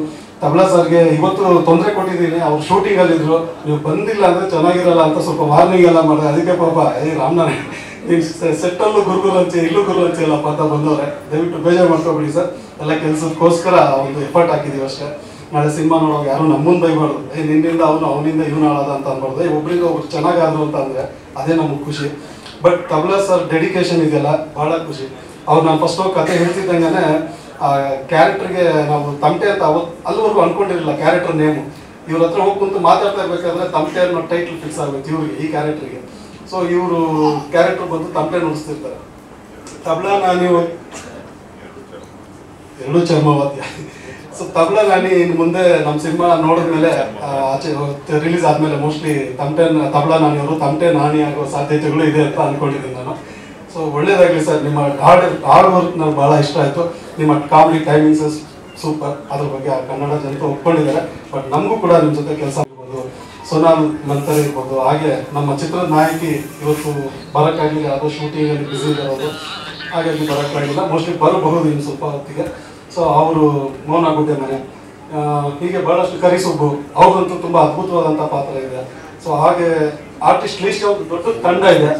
ತಬಲಾ ಸರ್ಗೆ ಇವತ್ತು ತೊಂದರೆ ಕೊಟ್ಟಿದ್ದೀನಿ. ಅವ್ರು ಶೂಟಿಂಗಲ್ಲಿದ್ದರು, ನೀವು ಬಂದಿಲ್ಲ ಅಂದರೆ ಚೆನ್ನಾಗಿರಲ್ಲ ಅಂತ ಸ್ವಲ್ಪ ವಾರ್ನಿಂಗ್ ಎಲ್ಲ ಮಾಡಿದೆ. ಅದಕ್ಕೆ ಪಾಪ ರಾಮನಾರಾಯಣ ನೀವು ಸೆಟ್ಟಲ್ಲೂ ಗುರುಗುರು ಅಂಚೆ, ಇಲ್ಲೂ ಗುರು ಅಂಚೆ ಇಲ್ಲಪ್ಪ ಅಂತ ಬಂದವ್ರೆ. ದಯವಿಟ್ಟು ಬೇಜಾರು ಮಾಡ್ಕೊಬಿಡಿ ಸರ್. ಎಲ್ಲ ಕೆಲಸಕ್ಕೋಸ್ಕರ ಒಂದು ಎಫರ್ಟ್ ಹಾಕಿದ್ದೀವಿ ಅಷ್ಟೇ. ನಾಳೆ ಸಿನಿಮಾ ನೋಡುವಾಗ ಯಾರು ನಮ್ಮನ್ನು ಬೈಬಾರ್ದು, ನಿನ್ನಿಂದ ಅವನಿಂದ ಇವನು ಆಳದ ಅಂತ ಅನ್ಬಾರ್ದು. ಒಬ್ರಿಂದ ಒಬ್ರು ಚೆನ್ನಾಗಾದ್ರು ಅಂತ ಅಂದರೆ ಅದೇ ನಮಗೆ ಖುಷಿ. ಬಟ್ ತಬಲಾ ಸರ್ ಡೆಡಿಕೇಶನ್ ಇದೆಯಲ್ಲ ಭಾಳ ಖುಷಿ. ಅವ್ರು ನಾನು ಫಸ್ಟ್ ಹೋಗಿ ಕತೆ ಹೇಳ್ತಿದ್ದಂಗೆ ಆ ಕ್ಯಾರೆಕ್ಟರ್ಗೆ ನಾವು ತಮಟೆ ಅಂತ ಅಲ್ಲಿವರೆಗೂ ಅನ್ಕೊಂಡಿರಲಿಲ್ಲ ಕ್ಯಾರೆಕ್ಟರ್ ನೇಮು. ಇವ್ರ ಹತ್ರ ಹೋಗಿ ಕುಂತು ಮಾತಾಡ್ತಾ ಇರ್ಬೇಕಾದ್ರೆ ತಮಟೆ ಅನ್ನೋ ಟೈಟ್ಲ್ ಫಿಕ್ಸ್ ಆಗುತ್ತೆ ಇವ್ರಿಗೆ, ಈ ಕ್ಯಾರೆಕ್ಟರ್ಗೆ. ಸೊ ಇವರು ಕ್ಯಾರೆಕ್ಟರ್ ಬಂದು ತಮಟೆ ನುಡಿಸ್ತಿರ್ತಾರೆ. ತಬಲಾ ನಾನಿ ಎರಡೂ ಚರ್ಮವಾದ್ಯ. ಸೊ ತಬಲಾ ನಾನಿ ಇನ್ನು ಮುಂದೆ ನಮ್ಮ ಸಿನಿಮಾ ನೋಡಿದ್ಮೇಲೆ ಆಚೆ ರಿಲೀಸ್ ಆದ್ಮೇಲೆ ಮೋಸ್ಟ್ಲಿ ತಬಲಾ ನಾನಿ ಅವರು ತಮಟೆ ನಾನಿ ಆಗೋ ಸಾಧ್ಯತೆಗಳು ಇದೆ ಅಂತ ಅನ್ಕೊಂಡಿದ್ದೀನಿ ನಾನು. ಸೊ ಒಳ್ಳೇದಾಗಲಿ ಸರ್. ನಿಮ್ಮ ಹಾರ್ಡ್ ವರ್ಕ್ ನನಗೆ ಭಾಳ ಇಷ್ಟ ಆಯಿತು. ನಿಮ್ಮ ಕಾಮಿಡಿ ಟೈಮಿಂಗ್ಸ್ ಸೂಪರ್. ಅದ್ರ ಬಗ್ಗೆ ಕನ್ನಡ ಜನತೆ ಒಪ್ಕೊಂಡಿದ್ದಾರೆ. ಬಟ್ ನಮಗೂ ಕೂಡ ನಿಮ್ಮ ಜೊತೆ ಕೆಲಸ ಮಾಡ್ಬೋದು. ಸೋನಾಲ್ ಮಂತರ್ ಇರ್ಬೋದು, ಹಾಗೆ ನಮ್ಮ ಚಿತ್ರದ ನಾಯಕಿ ಇವತ್ತು ಬರೋಕ್ಕಾಗಲಿಲ್ಲ, ಅದು ಶೂಟಿಂಗಲ್ಲಿ ಬ್ಯುಸಿ ಇರೋದು, ಹಾಗಾಗಿ ಬರೋಕ್ಕಾಗಿಲ್ಲ. ಮೋಸ್ಟ್ಲಿ ಬರಬಹುದು ಇನ್ನು ಸ್ವಲ್ಪ ಹೊತ್ತಿಗೆ. ಸೊ ಅವರು ಮೋನ ಗುಡ್ಡೆ ಮನೆ, ಹೀಗೆ ಭಾಳಷ್ಟು ಕರಿಸುಬ್ಬು, ಅವ್ರದಂತೂ ತುಂಬ ಅದ್ಭುತವಾದಂಥ ಪಾತ್ರ ಇದೆ. ಸೊ ಹಾಗೆ ಆರ್ಟಿಸ್ಟ್ ಲೀಸ್ಟ್ ಒಂದು ದೊಡ್ಡ ತಂಡ ಇದೆ.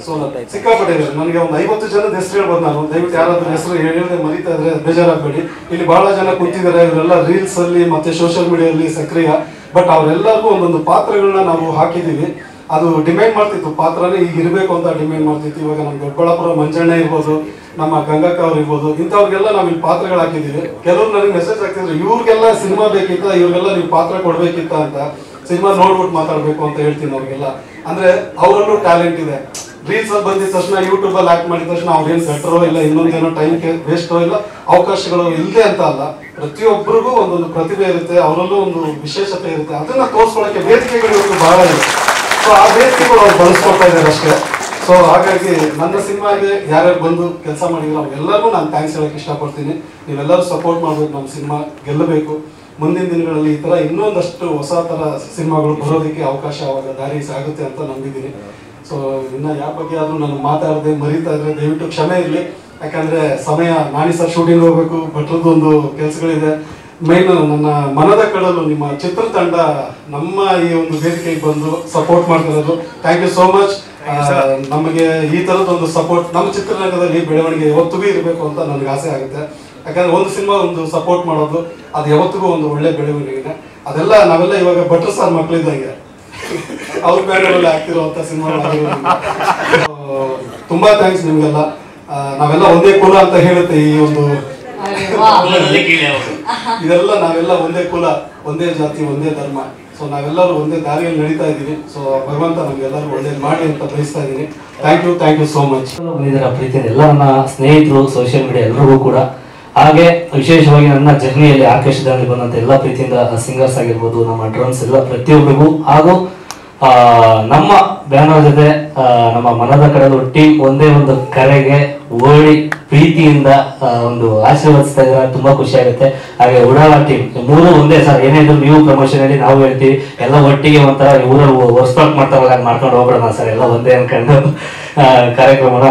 ಸೊ ಸಿಕ್ಕಾಪಟ್ಟೆ ಇದೆ. ನನಗೆ ಒಂದು 50 ಜನದ ಹೆಸರು ಹೇಳ್ಬೋದು ನಾನು. ದಯವಿಟ್ಟು ಯಾರಾದ್ರೂ ಹೆಸರು ಹೇಳಿದ್ರೆ ಮರೀತಾ ಇದ್ರೆ ಬೇಜಾರಾಗಬೇಡಿ. ಇಲ್ಲಿ ಬಹಳ ಜನ ಕೂತಿದ್ದಾರೆ. ಇವರೆಲ್ಲ ರೀಲ್ಸ್ ಅಲ್ಲಿ ಮತ್ತೆ ಸೋಷಿಯಲ್ ಮೀಡಿಯಾದಲ್ಲಿ ಸಕ್ರಿಯ. ಬಟ್ ಅವರೆಲ್ಲರಿಗೂ ಒಂದೊಂದು ಪಾತ್ರಗಳನ್ನ ನಾವು ಹಾಕಿದ್ದೀವಿ. ಅದು ಡಿಮ್ಯಾಂಡ್ ಮಾಡ್ತಿತ್ತು, ಪಾತ್ರನೇ ಈಗ ಇರಬೇಕು ಅಂತ ಡಿಮ್ಯಾಂಡ್ ಮಾಡ್ತಿತ್ತು. ಇವಾಗ ನಮ್ಮ ದೊಡ್ಡಬಳ್ಳಾಪುರ ಮಂಜಣ್ಣ ಇರ್ಬೋದು, ನಮ್ಮ ಗಂಗಕ್ಕ ಅವ್ರು ಇರ್ಬೋದು, ಇಂಥವ್ರಿಗೆಲ್ಲ ನಾವು ಇಲ್ಲಿ ಪಾತ್ರಗಳು ಹಾಕಿದ್ದೀವಿ. ಕೆಲವ್ರು ನನಗೆ ಮೆಸೇಜ್ ಹಾಕ್ತಿದ್ರು, ಇವ್ರಿಗೆಲ್ಲ ಸಿನಿಮಾ ಬೇಕಿತ್ತ, ಇವ್ರಿಗೆಲ್ಲ ನೀವು ಪಾತ್ರ ಕೊಡ್ಬೇಕಿತ್ತ ಅಂತ. ಸಿನಿಮಾ ನೋಡ್ಬಿಟ್ಟು ಮಾತಾಡ್ಬೇಕು ಅಂತ ಹೇಳ್ತೀನಿ ಅವ್ರಿಗೆಲ್ಲ. ಅಂದ್ರೆ ಅವರಲ್ಲೂ ಟ್ಯಾಲೆಂಟ್ ಇದೆ. ರೀಲ್ಸ್ ಅಲ್ಲಿ ಬಂದಿದ ತಕ್ಷಣ, ಯೂಟ್ಯೂಬ್ ಅಲ್ಲಿ ಆಕ್ಟ್ ಮಾಡಿದ ತಕ್ಷಣ ಅವ್ರೇನು ಬೆಟ್ರೋ ಇಲ್ಲ ಇನ್ನೊಂದೇನೋ ಟೈಮ್ ವೇಸ್ಟೋ ಇಲ್ಲ, ಅವಕಾಶಗಳು ಇಲ್ಲದೆ ಅಂತ ಅಲ್ಲ. ಪ್ರತಿಯೊಬ್ಬರಿಗೂ ಒಂದೊಂದು ಪ್ರತಿಭೆ ಇರುತ್ತೆ, ಅವರಲ್ಲೂ ಒಂದು ವಿಶೇಷತೆ ಇರುತ್ತೆ. ಅದನ್ನ ತೋರಿಸ್ಕೊಳ್ಳೋಕೆ ವೇದಿಕೆಗಳು ಇವತ್ತು ಬಹಳ ಇದೆ. ಸೊ ಆ ವೇದಿಕೆಗಳು ಅವ್ರು ಬಳಸ್ಕೊಳ್ತಾ ಇದ್ದಾರೆ ಅಷ್ಟೇ. ಸೊ ಹಾಗಾಗಿ ನನ್ನ ಸಿನಿಮಾಗೆ ಯಾರ್ಯಾರು ಬಂದು ಕೆಲಸ ಮಾಡಿದ್ರು ಅವ್ರಿಗೆಲ್ಲರಿಗೂ ನಾನು ಥ್ಯಾಂಕ್ಸ್ ಹೇಳಕ್ಕೆ ಇಷ್ಟಪಡ್ತೀನಿ. ನೀವೆಲ್ಲರೂ ಸಪೋರ್ಟ್ ಮಾಡ್ಬೇಕು, ನಮ್ಮ ಸಿನಿಮಾ ಗೆಲ್ಲಬೇಕು. ಮುಂದಿನ ದಿನಗಳಲ್ಲಿ ಈ ಥರ ಇನ್ನೊಂದಷ್ಟು ಹೊಸ ಥರ ಸಿನಿಮಾಗಳು ಬರೋದಕ್ಕೆ ಅವಕಾಶ ಆವಾಗ ದಾರಿ ಸಾಗುತ್ತೆ ಅಂತ ನಂಬಿದ್ದೀನಿ. ಸೊ ಇನ್ನು ಯಾವ ಬಗ್ಗೆ ಆದರೂ ನಾನು ಮಾತಾಡದೆ ಮರೀತಾ ಇದ್ರೆ ದಯವಿಟ್ಟು ಕ್ಷಮೆ ಇರಲಿ. ಯಾಕಂದರೆ ಸಮಯ, ನಾನಿ ಸರ್ ಶೂಟಿಂಗ್ ಹೋಗ್ಬೇಕು, ಭಟ್ರದ್ದೊಂದು ಕೆಲಸಗಳಿದೆ. ಮೇನ್ ನನ್ನ ಮನದ ಕಡಲು ನಿಮ್ಮ ಚಿತ್ರತಂಡ ನಮ್ಮ ಈ ಒಂದು ವೇದಿಕೆಗೆ ಬಂದು ಸಪೋರ್ಟ್ ಮಾಡ್ತಿರೋದು, ಥ್ಯಾಂಕ್ ಯು ಸೋ ಮಚ್. ನಮಗೆ ಈ ಥರದೊಂದು ಸಪೋರ್ಟ್ ನಮ್ಮ ಚಿತ್ರರಂಗದಲ್ಲಿ ಬೆಳವಣಿಗೆ ಯಾವತ್ತಿಗೂ ಇರಬೇಕು ಅಂತ ನನಗೆ ಆಸೆ ಆಗುತ್ತೆ. ಯಾಕಂದ್ರೆ ಒಂದು ಸಿನಿಮಾ ಒಂದು ಸಪೋರ್ಟ್ ಮಾಡೋದು ಅದು ಯಾವತ್ತಿಗೂ ಒಂದು ಒಳ್ಳೆ ಬೆಳವಣಿಗೆ. ಅದೆಲ್ಲ ನಾವೆಲ್ಲ ಇವಾಗ ಭಟ್ರು ಸರ್ ಮಕ್ಕಳಿದ್ದಂಗೆ ಅವ್ರ ಬ್ಯಾನರಲ್ಲಿ ಆಗ್ತಿರುವಂತ ಸಿನಿಮಾ. ತುಂಬಾ ಥ್ಯಾಂಕ್ಸ್ ನಿಮ್ಗೆಲ್ಲ. ನಾವೆಲ್ಲ ಒಂದೇ ಕುಲ ಅಂತ ಹೇಳುತ್ತೆ ಈ ಒಂದು ಇದೆಲ್ಲ. ನಾವೆಲ್ಲ ಒಂದೇ ಕುಲ, ಒಂದೇ ಜಾತಿ, ಒಂದೇ ಧರ್ಮ. ಸೊ ನಾವೆಲ್ಲರೂ ಒಂದೇ ದಾರಿಯಲ್ಲಿ ನಡೀತಾ ಇದ್ದೀವಿ. ಸೊ ಭಗವಂತ ನಮ್ಗೆಲ್ಲರೂ ಒಳ್ಳೇದು ಮಾಡಿ ಅಂತ ಬಯಸ್ತಾ ಇದ್ದೀನಿ. Thank you so much. ಬಂದಿದ್ದಾರೆ ಪ್ರೀತಿಯಿಂದ ಎಲ್ಲ ನನ್ನ ಸ್ನೇಹಿತರು, ಸೋಷಿಯಲ್ ಮೀಡಿಯಾ ಎಲ್ಲರಿಗೂ ಕೂಡ, ಹಾಗೆ ವಿಶೇಷವಾಗಿ ನನ್ನ ಜರ್ನಿಯಲ್ಲಿ ಆರ್ಕೆಸ್ಟ್ರಾದಲ್ಲಿ ಬಂದಂತ ಎಲ್ಲ ಪ್ರೀತಿಯಿಂದ ಸಿಂಗರ್ಸ್ ಆಗಿರ್ಬೋದು, ನಮ್ಮ ಡ್ರಮ್ಸ್ ಎಲ್ಲ ಪ್ರತಿಯೊಬ್ಬರಿಗೂ, ಹಾಗೂ ನಮ್ಮ ಬ್ಯಾನರ್ ಜೊತೆ ನಮ್ಮ ಮನದ ಕಡಲು ಟೀಮ್ ಒಂದೇ ಒಂದು ಕರೆಗೆ ಓಡಿ ಪ್ರೀತಿಯಿಂದ ಒಂದು ಆಶೀರ್ವದಿಸ್ತಾ ಇದ್ದಾರೆ. ತುಂಬಾ ಖುಷಿ ಆಗುತ್ತೆ. ಹಾಗೆ ಉಡಾಳ ಟೀಮ್ ಮೂರು ಒಂದೇ ಸರ್. ಏನೇ ಇದ್ರು ನೀವು ಪ್ರಮೋಷನ್ ಅಲ್ಲಿ ನಾವು ಹೇಳ್ತೀವಿ, ಎಲ್ಲ ಒಟ್ಟಿಗೆ ಒಂಥರ ಊರಲ್ಲಿ ವರ್ಸ್ಟಾಕ್ ಮಾಡ್ತಾರಲ್ಲ, ಮಾಡ್ಕೊಂಡು ಹೋಗ್ಬಿಡೋಣ ಸರ್, ಎಲ್ಲ ಒಂದೇ ಅನ್ಕೊಂಡು ಕಾರ್ಯಕ್ರಮನ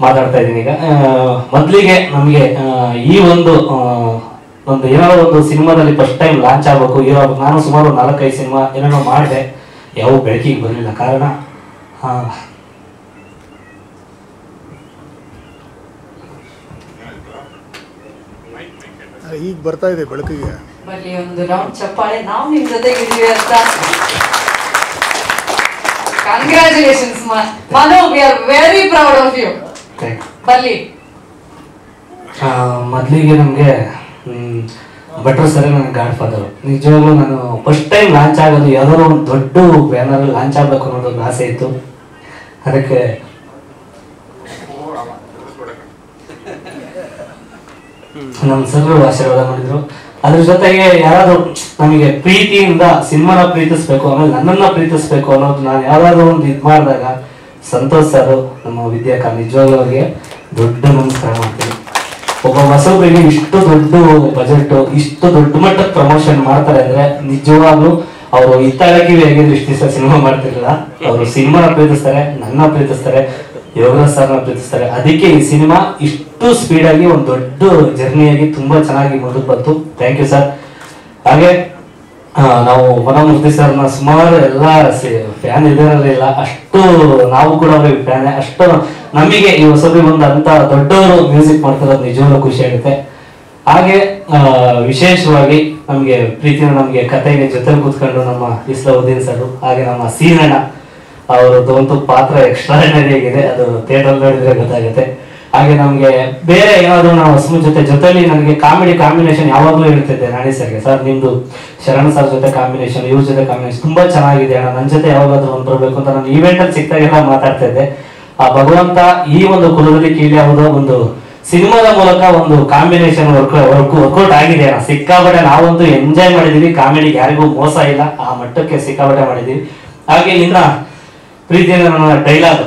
ಮಾತಾಡ್ತಾ ಇದ್ದೀನಿ. ಈಗ ಮೊದಲಿಗೆ ನಮಗೆ ಈ ಒಂದು ಏನಾದ್ರು ಒಂದು ಸಿನಿಮಾದಲ್ಲಿ ಫಸ್ಟ್ ಟೈಮ್ ಲಾಂಚ್ ಆಗಬೇಕು, ಹೀರೋ ಆಗ್ಬೇಕು. ನಾನು ಸುಮಾರು 4-5 ಸಿನಿಮಾ ಏನೇನೋ ಮಾಡಿದೆ, ಯಾವ ಬೆಳಕಿಗೆ ಬರಲಿಲ್ಲ. ಕಾರಣ ಈಗ ಬರ್ತಾ ಇದೆ ಬೆಳಕಿಗೆ. ಬನ್ನಿ ಒಂದು ರೌಂಡ್ ಚಪ್ಪಾಳೆ. ನಾವು ನಿಮ್ ಜೊತೆಗೆ ಇದೀವಿ ಅಂತ. Congratulations Manu, we are very proud of you. ಬನ್ನಿ. ಮೊದಲಿಗೆ ನಮಗೆ ಭಟ್ರು ಸರ್ ನನ್ನ ಗಾಡ್ ಫಾದರ್. ನಿಜವಾಗ್ಲೂ ನಾನು ಫಸ್ಟ್ ಟೈಮ್ ಲಾಂಚ್ ಆಗೋದು ಯಾವ್ದಾದ್ರು ಒಂದು ದೊಡ್ಡ ಬ್ಯಾನರ್ ಲಾಂಚ್ ಆಗ್ಬೇಕು ಅನ್ನೋದು ಒಂದು ಆಸೆ ಇತ್ತು. ಅದಕ್ಕೆ ನಮ್ಮ ಸರ್ ಆಶೀರ್ವಾದ ಮಾಡಿದ್ರು. ಅದ್ರ ಜೊತೆಗೆ ಯಾರಾದ್ರೂ ನಮಗೆ ಪ್ರೀತಿಯಿಂದ ಸಿನಿಮಾನ ಪ್ರೀತಿಸ್ಬೇಕು, ಆಮೇಲೆ ನನ್ನನ್ನ ಪ್ರೀತಿಸ್ಬೇಕು ಅನ್ನೋದು ನಾನು ಯಾವ್ದಾದ್ರು ಒಂದು ಇದು ಮಾಡಿದಾಗ ಸಂತೋಷ್ ಸರ್, ನಮ್ಮ ವಿದ್ಯಾಕ, ನಿಜವಾಗ್ಲೂ ಅವ್ರಿಗೆ ದೊಡ್ಡ ನಮಸ್ಕಾರ ಮಾಡ್ತೀನಿ. ಒಬ್ಬ ಹೊಸಬ್ರಿಗೆ ಇಷ್ಟು ದೊಡ್ಡ ಬಜೆಟ್, ಇಷ್ಟು ದೊಡ್ಡ ಮಟ್ಟದ ಪ್ರಮೋಷನ್ ಮಾಡ್ತಾರೆ ಅಂದ್ರೆ ನಿಜವಾಗ್ಲೂ ಅವರು ಇತ್ತಾಳಕಿವಿ ಆಗಿದ್ರು ಇಷ್ಟು ದಿವಸ ಸಿನಿಮಾ ಮಾಡ್ತಿರ್ಲಿಲ್ಲ. ಅವರು ಸಿನಿಮಾನ ಪ್ರೀತಿಸ್ತಾರೆ, ನನ್ನ ಪ್ರೀತಿಸ್ತಾರೆ, ಯೋಗರಾಜ್ ಸರ್ನ ಪ್ರೀತಿಸ್ತಾರೆ. ಅದಕ್ಕೆ ಈ ಸಿನಿಮಾ ಇಷ್ಟು ಸ್ಪೀಡ್ ಆಗಿ ಒಂದು ದೊಡ್ಡ ಜರ್ನಿಯಾಗಿ ತುಂಬಾ ಚೆನ್ನಾಗಿ ಮುಂದಕ್ಕೆ ಬಂತು. Thank you sir. ಹಾಗೆ ನಾವು ವನಮೂರ್ತಿ ಸರ್ನ ಸುಮಾರು ಎಲ್ಲ ಫ್ಯಾನ್ ಇದಾರಲ್ಲ, ಅಷ್ಟು ನಾವು ಕೂಡ ಅವ್ರಿಗೆ ಫ್ಯಾನ್. ಅಷ್ಟು ನಮಗೆ ಈ ಹೊಸಬ್ರಿಗೆ ಬಂದ ಅಂತ ದೊಡ್ಡವರು ಮ್ಯೂಸಿಕ್ ಮಾಡ್ತಿರೋದು ನಿಜವಾಗ್ಲೂ ಖುಷಿ ಆಗುತ್ತೆ. ಹಾಗೆ ವಿಶೇಷವಾಗಿ ನಮಗೆ ಪ್ರೀತಿನ ನಮಗೆ ಕತೆಗೆ ಜೊತೆ ಕೂತ್ಕೊಂಡು ನಮ್ಮ ಇಸ್ಲಾವುದ್ದೀನ್ ಸರ್, ಹಾಗೆ ನಮ್ಮ ಸೀನಣ್ಣ, ಅವ್ರದ್ದು ಪಾತ್ರ ಎಕ್ಸ್ಟ್ರಾರ್ಡಿನರಿ ಆಗಿದೆ, ಅದು ಥಿಯೇಟರ್ ನೋಡಿದ್ರೆ ಗೊತ್ತಾಗುತ್ತೆ. ಹಾಗೆ ನಮ್ಗೆ ಬೇರೆ ಏನಾದ್ರು ನಾವು ಹಸ್ಮು ಜೊತೆಲಿ ನನಗೆ ಕಾಮಿಡಿ ಕಾಂಬಿನೇಷನ್ ಯಾವಾಗ್ಲೂ ಹೇಳ್ತಿದ್ದೆ ನಾಣಿ ಸರ್ಗೆ, ಸರ್ ನಿಮ್ದು ಶರಣ್ ಸರ್ ಜೊತೆ ಕಾಂಬಿನೇಷನ್, ಇವ್ರ ಜೊತೆ ಕಾಂಬಿನೇಷನ್ ತುಂಬಾ ಚೆನ್ನಾಗಿದೆ ಅಣ್ಣ, ನನ್ನ ಜೊತೆ ಯಾವಾಗಾದ್ರೂ ಒಂದು ಬರಬೇಕು ಅಂತ ನಾನು ಈವೆಂಟ್ ಅಲ್ಲಿ ಸಿಕ್ತಾಗೆಲ್ಲ ಮಾತಾಡ್ತಾ ಇದ್ದೆ. ಆ ಭಗವಂತ ಈ ಒಂದು ಕುಲದಲ್ಲಿ ಕೀಳಿ ಯಾವುದೋ ಒಂದು ಸಿನಿಮಾದ ಮೂಲಕ ಒಂದು ಕಾಂಬಿನೇಷನ್ ವರ್ಕೌಟ್ ಆಗಿದೆ ಅಣ್ಣ, ಸಿಕ್ಕಾಪಟ್ಟೆ ನಾವಂತೂ ಎಂಜಾಯ್ ಮಾಡಿದೀವಿ. ಕಾಮಿಡಿಗೆ ಯಾರಿಗೂ ಮೋಸ ಇಲ್ಲ, ಆ ಮಟ್ಟಕ್ಕೆ ಸಿಕ್ಕಾಪಟ್ಟೆ ಮಾಡಿದೀವಿ. ಹಾಗೆ ಇನ್ನ ಪ್ರೀತಿಯ ನನ್ನ ಡೈಲಾಗ್,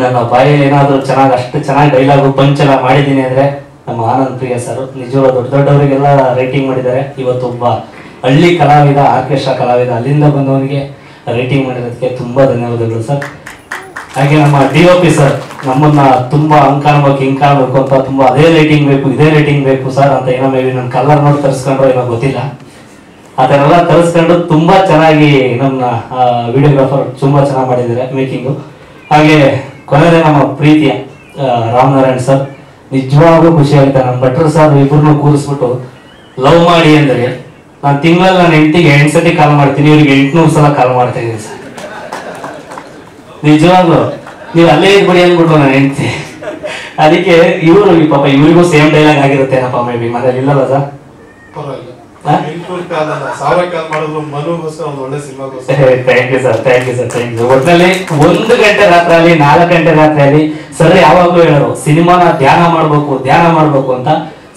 ನನ್ನ ಬಾಯಲ್ಲಿ ಏನಾದ್ರು ಅಷ್ಟು ಚೆನ್ನಾಗಿ ಡೈಲಾಗು ಪಂಚ್ ಎಲ್ಲ ಮಾಡಿದ್ದೀನಿ ಅಂದ್ರೆ ನಮ್ಮ ಆನಂದ್ ಪ್ರಿಯ ಸರ್ ನಿಜವಾದ ದೊಡ್ಡವರಿಗೆಲ್ಲ ರೈಟಿಂಗ್ ಮಾಡಿದ್ದಾರೆ. ಇವತ್ತು ಒಬ್ಬ ಹಳ್ಳಿ ಕಲಾವಿದ, ಆರ್ಕೆಸ್ಟ್ರಾ ಕಲಾವಿದ, ಅಲ್ಲಿಂದ ಬಂದವನಿಗೆ ರೈಟಿಂಗ್ ಮಾಡಿರೋದಕ್ಕೆ ತುಂಬಾ ಧನ್ಯವಾದಗಳು ಸರ್. ಹಾಗೆ ನಮ್ಮ DOP ಸರ್ ನಮ್ಮನ್ನ ತುಂಬಾ ಹಂಗ್ ಕಾಣ್ಬೇಕು ಹಿಂಗ್ ಕಾಣ್ಬೇಕು ಅಂತ ತುಂಬಾ ಅದೇ ರೈಟಿಂಗ್ ಬೇಕು ಇದೇ ರೈಟಿಂಗ್ ಬೇಕು ಸರ್ ಅಂತ ಏನೋ ಮೇಬಿ ನನ್ನ ಕಲರ್ ನೋಡಿ ತರಿಸ್ಕೊಂಡ್ರು ಏನೋ ಗೊತ್ತಿಲ್ಲ, ಆ ಥರ ಎಲ್ಲ ತರಿಸ್ಕೊಂಡು ತುಂಬಾ ಚೆನ್ನಾಗಿ ನನ್ನ ವಿಡಿಯೋಗ್ರಾಫರ್ ತುಂಬಾ ಚೆನ್ನಾಗಿ ಮಾಡಿದ್ದಾರೆ ಮೇಕಿಂಗು. ಹಾಗೆ ಕೊನೆಯದೇ ನಮ್ಮ ಪ್ರೀತಿಯ ರಾಮನಾರಾಯಣ್ ಸರ್, ನಿಜವಾಗ್ಲೂ ಖುಷಿ ಆಗುತ್ತೆ. ನಮ್ಮ ಭಟ್ರು ಸರ್ ಇಬ್ಬರನ್ನು ಕೂರಿಸ್ಬಿಟ್ಟು ಲವ್ ಮಾಡಿ ಅಂದ್ರೆ ನಾನು ತಿಂಗಳಲ್ಲಿ ನನ್ನ ಹೆಂಡತಿಗೆ 8 ಸತಿ ಕಾಲ್ ಮಾಡ್ತೀನಿ, ಇವ್ರಿಗೆ 800 ಸಲ ಕಾಲ್ ಮಾಡ್ತಾ ಇದ್ದೀನಿ ಸರ್. ನಿಜವಾಗ್ಲು ನೀವು ಅಲ್ಲೇ ಇದ್ಬಿಡಿ ಅಂದ್ಬಿಟ್ರು ನನ್ನ ಹೆಂಡತಿ. ಅದಕ್ಕೆ ಇವರು ಪಾಪ ಇವರಿಗೂ ಸೇಮ್ ಡೈಲಾಗ್ ಆಗಿರುತ್ತೇನಪ್ಪ ಮೇ ಬಿ ಮನೇಲಿ ಇಲ್ಲಲ್ಲ ಸರ್? ಪರವಾಗಿಲ್ಲ, 800 ಕಾಲ್ ಅಲ್ಲ 1000 ಕಾಲ್ ಮಾಡಿದ್ರು ಮನುಗೋಸ್ಕರ ಒಂದು ಒಳ್ಳೆ ಸಿನಿಮಾಗೋಸ್ಕರ. Thank you sir, thank you sir, thank you. ಒಟ್ಟಿನಲ್ಲಿ 1 ಗಂಟೆ ರಾತ್ರಿ ಆಗಲಿ 4 ಗಂಟೆ ರಾತ್ರಿ ಆಗಲಿ ಸರ್ ಯಾವಾಗ್ಲೂ ಹೇಳೋರು ಸಿನಿಮಾನ ಧ್ಯಾನ ಮಾಡ್ಬೇಕು ಅಂತ.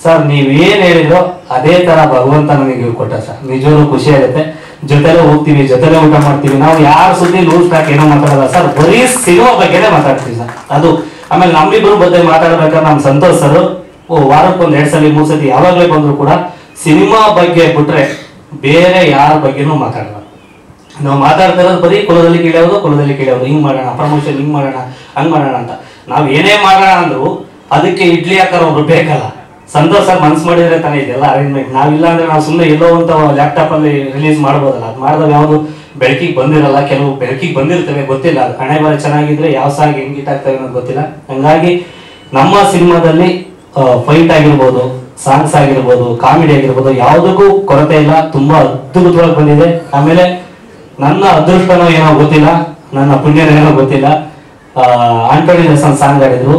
ಸರ್ ನೀವೇನ್ ಹೇಳಿದ್ರು ಅದೇ ತರ ಭಗವಂತ ನನಗೆ ಕೊಟ್ಟ ಸರ್, ನಿಜವಾಗ್ಲೂ ಖುಷಿ ಆಗುತ್ತೆ. ಜೊತೆಲೆ ಹೋಗ್ತೀವಿ, ಜೊತೆಲೆ ಊಟ ಮಾಡ್ತೀವಿ, ನಾವು ಯಾರ ಸುದ್ದಿ ಲೂಸ್ ಟ್ಯಾಕ್ ಏನೋ ಮಾತಾಡಲ್ಲ ಸರ್, ಬರೀ ಸಿನಿಮಾ ಬಗ್ಗೆನೇ ಮಾತಾಡ್ತೀವಿ ಸರ್. ಅದು ಆಮೇಲೆ ನಮ್ಮಿಬ್ರು ಬಗ್ಗೆ ಮಾತಾಡ್ಬೇಕಾದ್ರೆ ನಮ್ ಸಂತೋಷ್ ಸರ್ ವಾರಕ್ಕೆ 1 2 ಸಲ 3 ಸತಿ ಯಾವಾಗ್ಲೇ ಬಂದ್ರು ಕೂಡ ಸಿನಿಮಾ ಬಗ್ಗೆ ಬಿಟ್ರೆ ಬೇರೆ ಯಾರ ಬಗ್ಗೆನೂ ಮಾತಾಡಲ್ಲ. ನಾವು ಮಾತಾಡ್ತಾ ಇರೋದು ಬರೀ ಕುಲದಲ್ಲಿ ಕೀಳೋದು, ಹಿಂಗ್ ಮಾಡೋಣ, ಪ್ರಮೋಷನ್ ಹಿಂಗ್ ಮಾಡೋಣ, ಹಂಗ್ ಮಾಡೋಣ ಅಂತ. ನಾವ್ ಏನೇ ಮಾಡೋಣ ಅಂದ್ರು ಅದಕ್ಕೆ ಇಡ್ಲಿ ಹಾಕೋರು ಒಬ್ರು ಬೇಕಲ್ಲ. ಸಂತೋಷ್ ಸರ್ ಮನ್ಸು ಮಾಡಿದ್ರೆ ತಾನೇ ಇದೆಲ್ಲ ಅರೇಂಜ್ಮೆಂಟ್. ನಾವಿಲ್ಲ ಅಂದ್ರೆ ನಾವು ಸುಮ್ಮನೆ ಎಲ್ಲೋ ಅಂತ ಲ್ಯಾಪ್ಟಾಪ್ ಅಲ್ಲಿ ರಿಲೀಸ್ ಮಾಡ್ಬೋದಲ್ಲ, ಅದು ಮಾಡಿದಾಗ ಯಾವ್ದು ಬೆಳಕಿಗೆ ಬಂದಿರಲ್ಲ, ಕೆಲವು ಬೆಳಕಿಗೆ ಬಂದಿರ್ತವೆ ಗೊತ್ತಿಲ್ಲ, ಅದು ಹಣೆ ಬಾರಿ ಚೆನ್ನಾಗಿದ್ರೆ ಯಾವ ಸಾಂಗ್ ಹೆಂಗ್ ಹಿಟ್ ಆಗ್ತವೆ ಅನ್ನೋದು ಗೊತ್ತಿಲ್ಲ. ಹಂಗಾಗಿ ನಮ್ಮ ಸಿನಿಮಾದಲ್ಲಿ ಫೈಟ್ ಆಗಿರ್ಬೋದು, ಸಾಂಗ್ಸ್ ಆಗಿರ್ಬೋದು, ಕಾಮಿಡಿ ಆಗಿರ್ಬೋದು, ಯಾವುದಕ್ಕೂ ಕೊರತೆ ಇಲ್ಲ, ತುಂಬಾ ಅದ್ಭುತವಾಗಿ ಬಂದಿದೆ. ಆಮೇಲೆ ನನ್ನ ಅದೃಷ್ಟನೋ ಏನೋ ಗೊತ್ತಿಲ್ಲ, ನನ್ನ ಪುಣ್ಯನೋ ಏನೋ ಗೊತ್ತಿಲ್ಲ, ಆಂಟೋನಿ ಲೆಸನ್ ಸಾಂಗ್ ಆಡಿದ್ರು,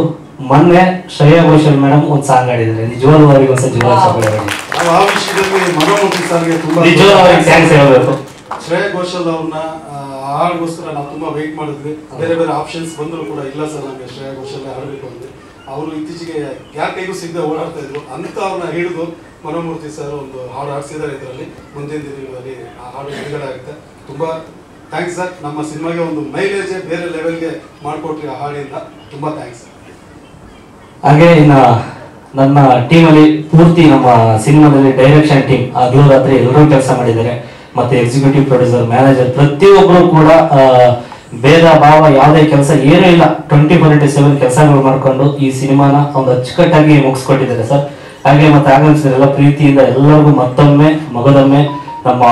ಮೊನ್ನೆ ಶ್ರೇಯಾ ಘೋಷಲ್ ಮೇಡಮ್ ಒಂದು ಸಾಂಗ್ ಆಡಿದ್ದಾರೆ. ನಿಜವಾಗ್ಲೂ ಅವರಿಗೆ ಒಂದ್ಸಲ ಆ ವಿಷಯದಲ್ಲಿ ಮನೋಮೂರ್ತಿ ಸರ್ಗೆ ತುಂಬಾ ಥ್ಯಾಂಕ್ಸ್ ಹೇಳಬೇಕು. ಶ್ರೇಯಾ ಘೋಷಲ್ ಅವ್ರನ್ನ ಹಾಡ್ಗೋಸ್ಕರ ನಾವು ತುಂಬಾ ವೆಯ್ಟ್ ಮಾಡಿದ್ವಿ. ಬೇರೆ ಬೇರೆ ಆಪ್ಷನ್ಸ್ ಬಂದ್ರು ಕೂಡ ಇಲ್ಲ ಸರ್ ನಮಗೆ ಶ್ರೇಯಾ ಘೋಷಲ್ ಹಾಡಬೇಕು ಅಂದ್ರೆ. ಅವರು ಇತ್ತೀಚೆಗೆ ಯಾರ ಕೈಗೂ ಸಿಗದೆ ಓಡಾಡ್ತಾ ಇದ್ರು ಅಂತ ಅವ್ರನ್ನ ಹಿಡಿದು ಮನೋಮೂರ್ತಿ ಸರ್ ಒಂದು ಹಾಡು ಹಾಡ್ಸಿದ್ದಾರೆ. ಇದರಲ್ಲಿ ಮುಂದಿನ ದಿನಗಳಲ್ಲಿ ಆ ಹಾಡು ಬಿಡುಗಡೆ ಆಗುತ್ತೆ. ತುಂಬಾ ಥ್ಯಾಂಕ್ಸ್ ಸರ್, ನಮ್ಮ ಸಿನಿಮಾಗೆ ಒಂದು ಮೈಲೇಜ್ ಬೇರೆ ಲೆವೆಲ್ಗೆ ಮಾಡಿಕೊಟ್ರಿ ಆ ಹಾಡಿಂದ, ತುಂಬಾ ಥ್ಯಾಂಕ್ಸ್. ಹಾಗೆ ಇನ್ನ ನನ್ನ ಟೀಮಲ್ಲಿ ಪೂರ್ತಿ ನಮ್ಮ ಸಿನಿಮಾದಲ್ಲಿ ಡೈರೆಕ್ಷನ್ ಟೀಮ್ ಹಗಲು ರಾತ್ರಿ ಎಲ್ಲರೂ ಕೆಲಸ ಮಾಡಿದ್ದಾರೆ. ಮತ್ತೆ ಎಕ್ಸಿಕ್ಯೂಟಿವ್ ಪ್ರೊಡ್ಯೂಸರ್, ಮ್ಯಾನೇಜರ್, ಪ್ರತಿಯೊಬ್ಬರು ಕೂಡ ಭೇದ ಭಾವ ಯಾವುದೇ ಕೆಲಸ ಏನೂ ಇಲ್ಲ, 24/7 ಕೆಲಸಗಳು ಮಾಡ್ಕೊಂಡು ಈ ಸಿನಿಮಾನ ಒಂದು ಅಚ್ಚುಕಟ್ಟಾಗಿ ಮುಗಿಸ್ಕೊಟ್ಟಿದ್ದಾರೆ ಸರ್. ಹಾಗೆ ಮತ್ತೆ ಆಗಮಿಸಿದ್ರೆಲ್ಲ ಪ್ರೀತಿಯಿಂದ ಎಲ್ಲರಿಗೂ ಮತ್ತೊಮ್ಮೆ ಮಗದೊಮ್ಮೆ ನಮ್ಮ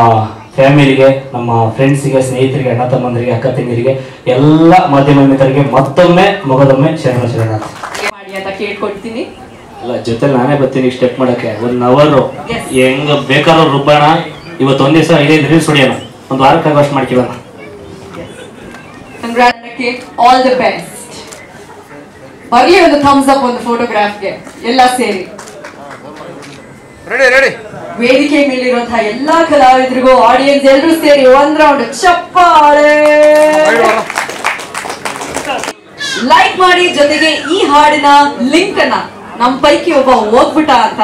ಫ್ಯಾಮಿಲಿಗೆ, ನಮ್ಮ ಫ್ರೆಂಡ್ಸಿಗೆ, ಸ್ನೇಹಿತರಿಗೆ, ಅಣ್ಣ ತಮ್ಮಂದರಿಗೆ, ಅಕ್ಕ ತಂಗಿರಿಗೆ, ಎಲ್ಲ ಮಾಧ್ಯಮ ಮಿತ್ರರಿಗೆ ಮತ್ತೊಮ್ಮೆ ಮಗದೊಮ್ಮೆ ಶರಣ ಅಂತ ಕೇಳ್ಕೊಡ್ತೀನಿ. ಅಲ್ಲ ಜೊತೆಲಿ ನಾನೇ ಬರ್ತೀನಿ ಸ್ಟೆಪ್ ಮಾಡಕ್ಕೆ. 1 ಅವರ್ ಹೆಂಗ ಬೇಕಾದ್ರೂ ರುಬ್ಬಣ. ಇವತ್ತು ಒಂದ್ ದಿವಸ 5 ರೀಲ್ಸ್ ಹೊಡಿಯೋಣ, ಒಂದು ವಾರಕ್ಕಾಗ ಅಷ್ಟು ಮಾಡ್ತೀವಲ್ಲ. All the best. ಬರ್ಲಿ ಒಂದು ಥಮ್ಸ್ ಅಪ್ ಒಂದು ಫೋಟೋಗ್ರಾಫ್ಗೆ ಎಲ್ಲ ಸೇರಿ. ರೆಡಿ ವೇದಿಕೆ ಮೇಲಿರುವಂತಹ ಎಲ್ಲಾ ಕಲಾವಿದರಿಗೂ, ಆಡಿಯನ್ಸ್ ಎಲ್ಲರೂ ಸೇರಿ 1 ರೌಂಡ್ ಚಪ್ಪಾಳೆ. ಲೈಕ್ ಮಾಡಿ, ಜೊತೆಗೆ ಈ ಹಾಡಿನ ಲಿಂಕ್ ಅನ್ನ ನಮ್ಮ ಪೈಕಿ ಒಬ್ಬ ಓದ್ಬಿಟ್ಟ ಅಂತ